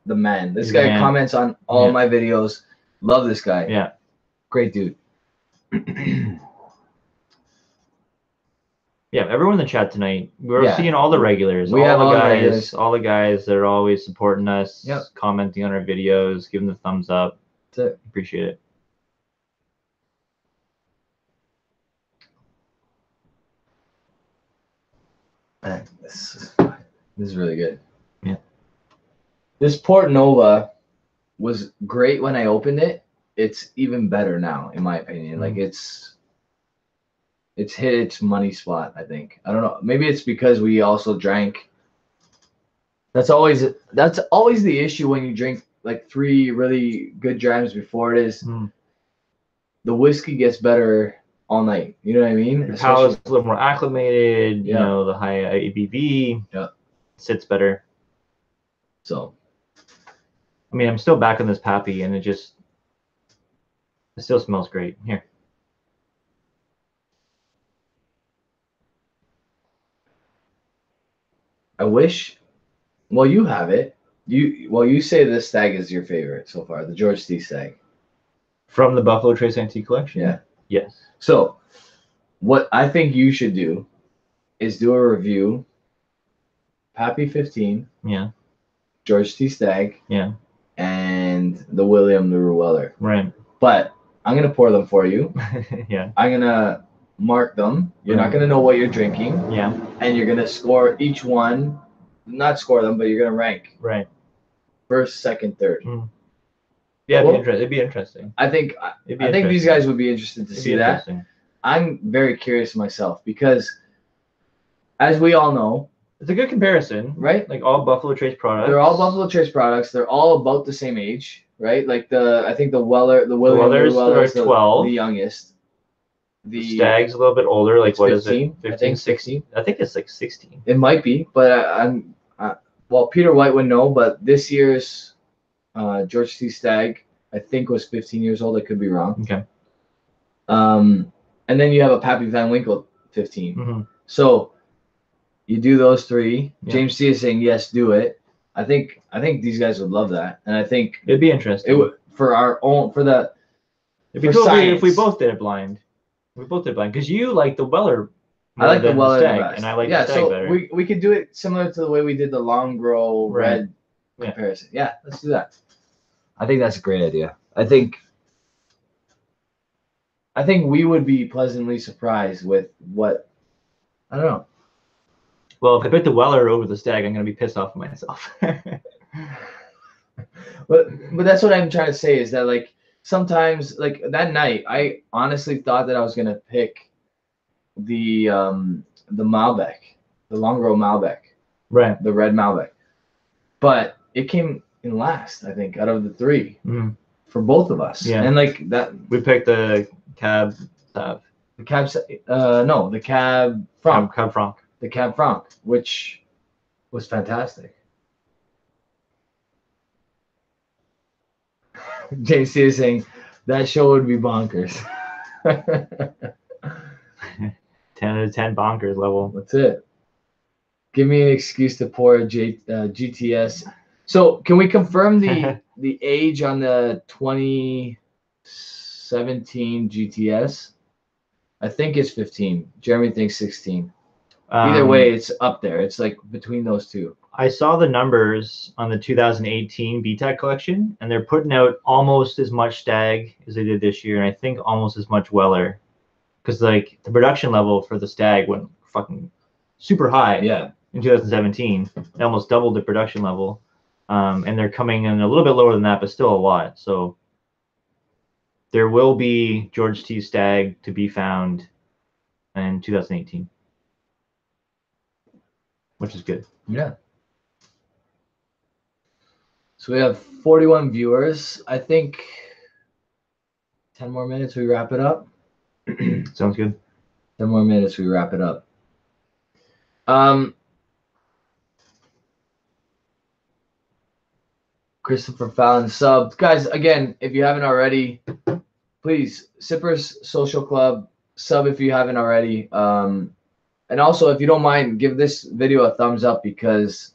the man. This guy comments on all my videos. Love this guy. Yeah. Great dude. Yeah, everyone in the chat tonight. We're seeing all the regulars. We have all the guys that are always supporting us, Yep. commenting on our videos, giving the thumbs up. That's it. Appreciate it. Man, this is really good. Yeah. This Port Nova was great when I opened it. It's even better now, in my opinion. Like it's hit its money spot, I think. I don't know. Maybe it's because we also drank. That's always the issue when you drink like 3 really good drams before it is. The whiskey gets better all night. You know what I mean? The palate's a little more acclimated. You know, the high ABV sits better. So, I mean, I'm still back on this Pappy, and it still smells great. Here. I wish. Well, you have it. You say this stag is your favorite so far, the George T. Stag. From the Buffalo Trace Antique Collection? Yeah. Yes. So, what I think you should do is do a review. Pappy 15. Yeah. George T. Stag. Yeah. And the William LaRue Weller. Right. But I'm gonna pour them for you. Yeah. I'm gonna mark them. You're not gonna know what you're drinking. Yeah. And you're gonna score each one. Not score them, but you're gonna rank. Right. First, second, third. Yeah, it'd be interesting. I think these guys would be interested to see that. I'm very curious myself because, as we all know, it's a good comparison, right? Like all Buffalo Trace products. They're all Buffalo Trace products. They're all about the same age, right? Like I think the William Weller is 12, the youngest. The Stag's a little bit older. Like what 15, is it? 15, I think 16. I think it's like 16. It might be, but well, Peter White would know. But this year's George T. Stag, I think, was 15 years old. I could be wrong. Okay. And then you have a Pappy Van Winkle 15. So you do those 3. Yeah. James C is saying yes, do it. I think these guys would love that, and I think it'd be interesting. It would if we both did it blind. We both did blind because you like the Weller. I like the Weller the best. And I like the Stag better. We could do it similar to the way we did the Long Grow Red comparison. Yeah, let's do that. I think that's a great idea. I think we would be pleasantly surprised with what, I don't know. Well, if I pick the Weller over the Stag, I'm gonna be pissed off with myself. But that's what I'm trying to say is that like sometimes like that night I honestly thought that I was gonna pick the Malbec, the Longrow Malbec, Right. the red Malbec, but it came in last, I think, out of the three for both of us. Yeah. And like that, we picked the Cab Sav. the Cab, no, the Cab Franc, Cab Franc. the Cab Franc, which was fantastic. JC is saying that show would be bonkers. 10 out of 10 bonkers level. That's it. Give me an excuse to pour a GTS. So can we confirm the age on the 2017 GTS? I think it's 15. Jeremy thinks 16. Either way, it's up there. It's like between those two. I saw the numbers on the 2018 BTAC collection, and they're putting out almost as much Stag as they did this year, and I think almost as much Weller. Because like the production level for the Stag went fucking super high. Yeah. In 2017, they almost doubled the production level, and they're coming in a little bit lower than that, but still a lot. So there will be George T. Stag to be found in 2018, which is good. Yeah. So we have 41 viewers. I think 10 more minutes, we wrap it up. Sounds good. 10 more minutes, we wrap it up. Christopher Fallon subbed. Guys, again, if you haven't already, please, Sippers Social Club, sub if you haven't already. And also, if you don't mind, give this video a thumbs up because,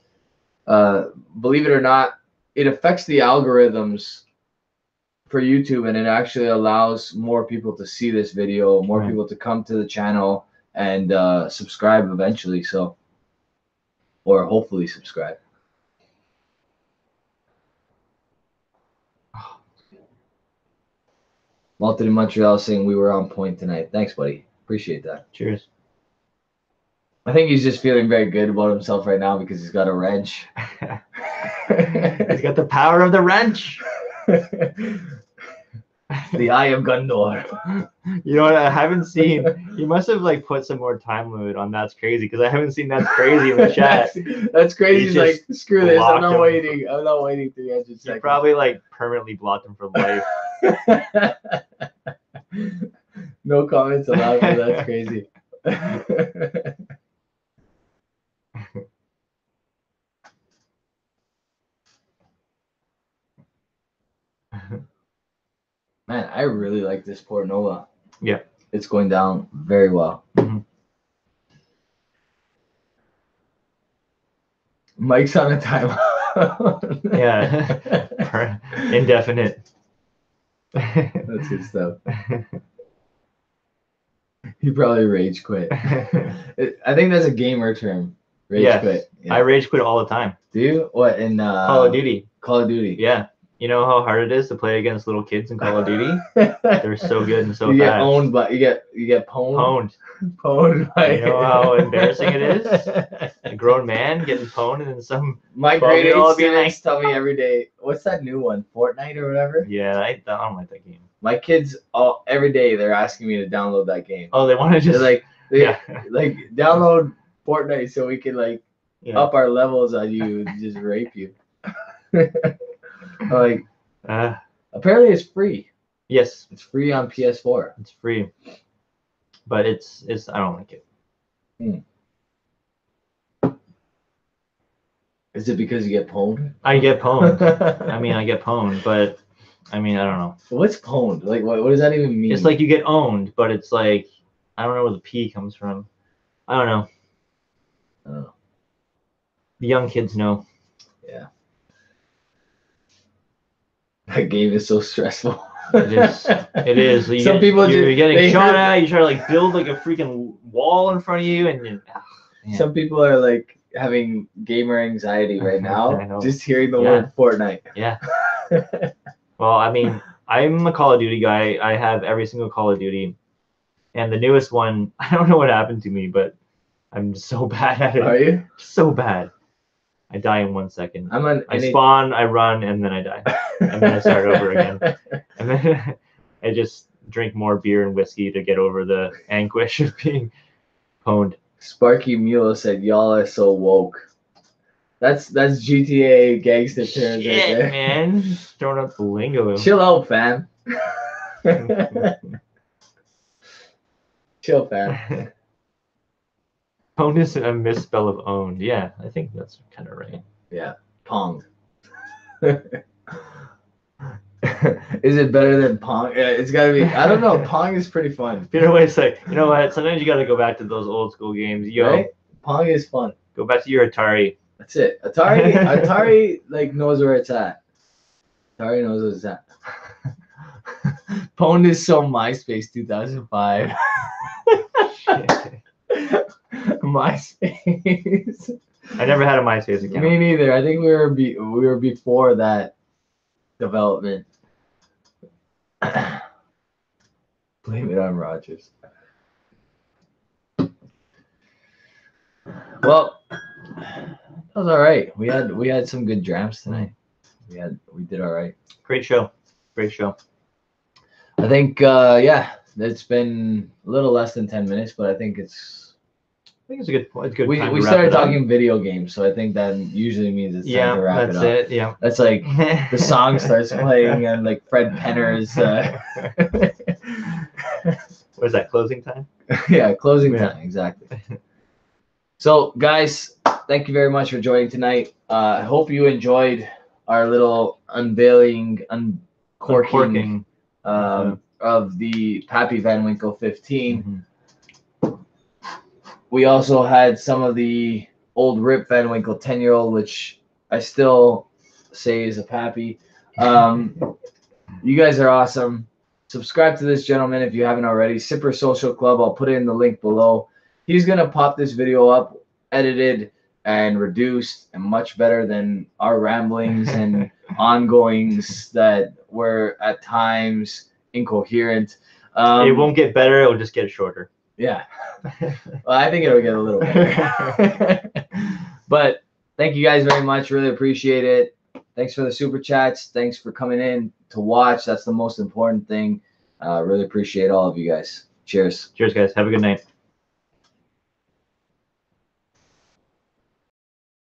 believe it or not, it affects the algorithms for YouTube, and it actually allows more people to see this video, more people to come to the channel and subscribe eventually. So, or hopefully subscribe. Malted in Montreal saying we were on point tonight. Thanks, buddy. Appreciate that. Cheers. I think he's just feeling very good about himself right now because he's got a wrench. He's got the power of the wrench. The Eye of Gondor. You know what? I haven't seen. You must have like put some more time limit on That's Crazy because I haven't seen That's Crazy in the chat. That's crazy. He's like, screw this. I'm not him. waiting. I'm not waiting 300 seconds. You probably like permanently blocked him for life. No comments allowed for That's Crazy. Man, I really like this Port Nova. Yeah. It's going down very well. Mm-hmm. Mike's on a timeout. Yeah. Indefinite. That's good stuff. He probably rage quit. I think that's a gamer term. Rage quit. Yeah. I rage quit all the time. Do you? What, in Call of Duty? Call of Duty. Yeah. You know how hard it is to play against little kids in Call of Duty? They're so good and so you fast. Get owned, but you get pwned. Pwned. By you know how embarrassing it is? A grown man getting pwned and then some. My grade 8 students tell me every day, what's that new one? Fortnite or whatever? Yeah, I don't like that game. My kids every day they're asking me to download that game. Oh, they want to just like download Fortnite so we can up our levels on you and just rape you. Apparently it's free. Yes, it's free on PS4. It's free, but it's I don't like it. Is it because you get pwned? I get pwned. I mean, I get pwned, but I mean, I don't know. What's pwned? Like, what does that even mean? It's like you get owned, but it's like I don't know where the P comes from. I don't know. Oh. The young kids know. Yeah. That game is so stressful. It is. It is. You're getting shot at. You try to like build like a freaking wall in front of you, and some people are like having gamer anxiety right now, just hearing the word Fortnite. Yeah. Well, I mean, I'm a Call of Duty guy. I have every single Call of Duty. And the newest one, I don't know what happened to me, but I'm so bad at it. Are you? So bad. I die in 1 second. I spawn, spawn, I run, and then I die. And then I start over again. And then I just drink more beer and whiskey to get over the anguish of being pwned. Sparky Mule said, "Y'all are so woke." That's GTA gangster terms right Shit, there. man. Throwing up the lingo. Chill out, fam. Chill, fam. Pwned is a misspell of owned. Yeah, I think that's kind of right. Yeah, Pong. Is it better than Pong? Yeah, it's gotta be. I don't know. Pong is pretty fun. You know what? It's like, you know what? Sometimes you gotta go back to those old school games. Yo, right? Pong is fun. Go back to your Atari. That's it. Atari like knows where it's at. Atari knows where it's at. Pwned is so MySpace 2005. MySpace. I never had a MySpace account. Me neither. I think we were before that development. Blame it on Rogers. Well, that was all right. We had some good drams tonight. We did all right. Great show. Great show. I think yeah, it's been a little less than 10 minutes, but I think it's a good time we to wrap started it up. talking video games, so I think that usually means it's time to wrap it up. That's it. Yeah. That's like the song starts playing and like Fred Penner's What is that, closing time? yeah, closing time, exactly. So guys, thank you very much for joining tonight. I hope you enjoyed our little uncorking of the Pappy Van Winkle 15. Mm-hmm. We also had some of the old Rip Van Winkle 10-year-old, which I still say is a Pappy. You guys are awesome. Subscribe to this gentleman if you haven't already. Sipper Social Club. I'll put it in the link below. He's going to pop this video up, edited and reduced, and much better than our ramblings and ongoings that were at times incoherent. It won't get better. It'll just get shorter. Yeah. Well, I think it'll get a little better. But thank you guys very much. Really appreciate it. Thanks for the super chats. Thanks for coming in to watch. That's the most important thing. Really appreciate all of you guys. Cheers. Cheers, guys. Have a good night.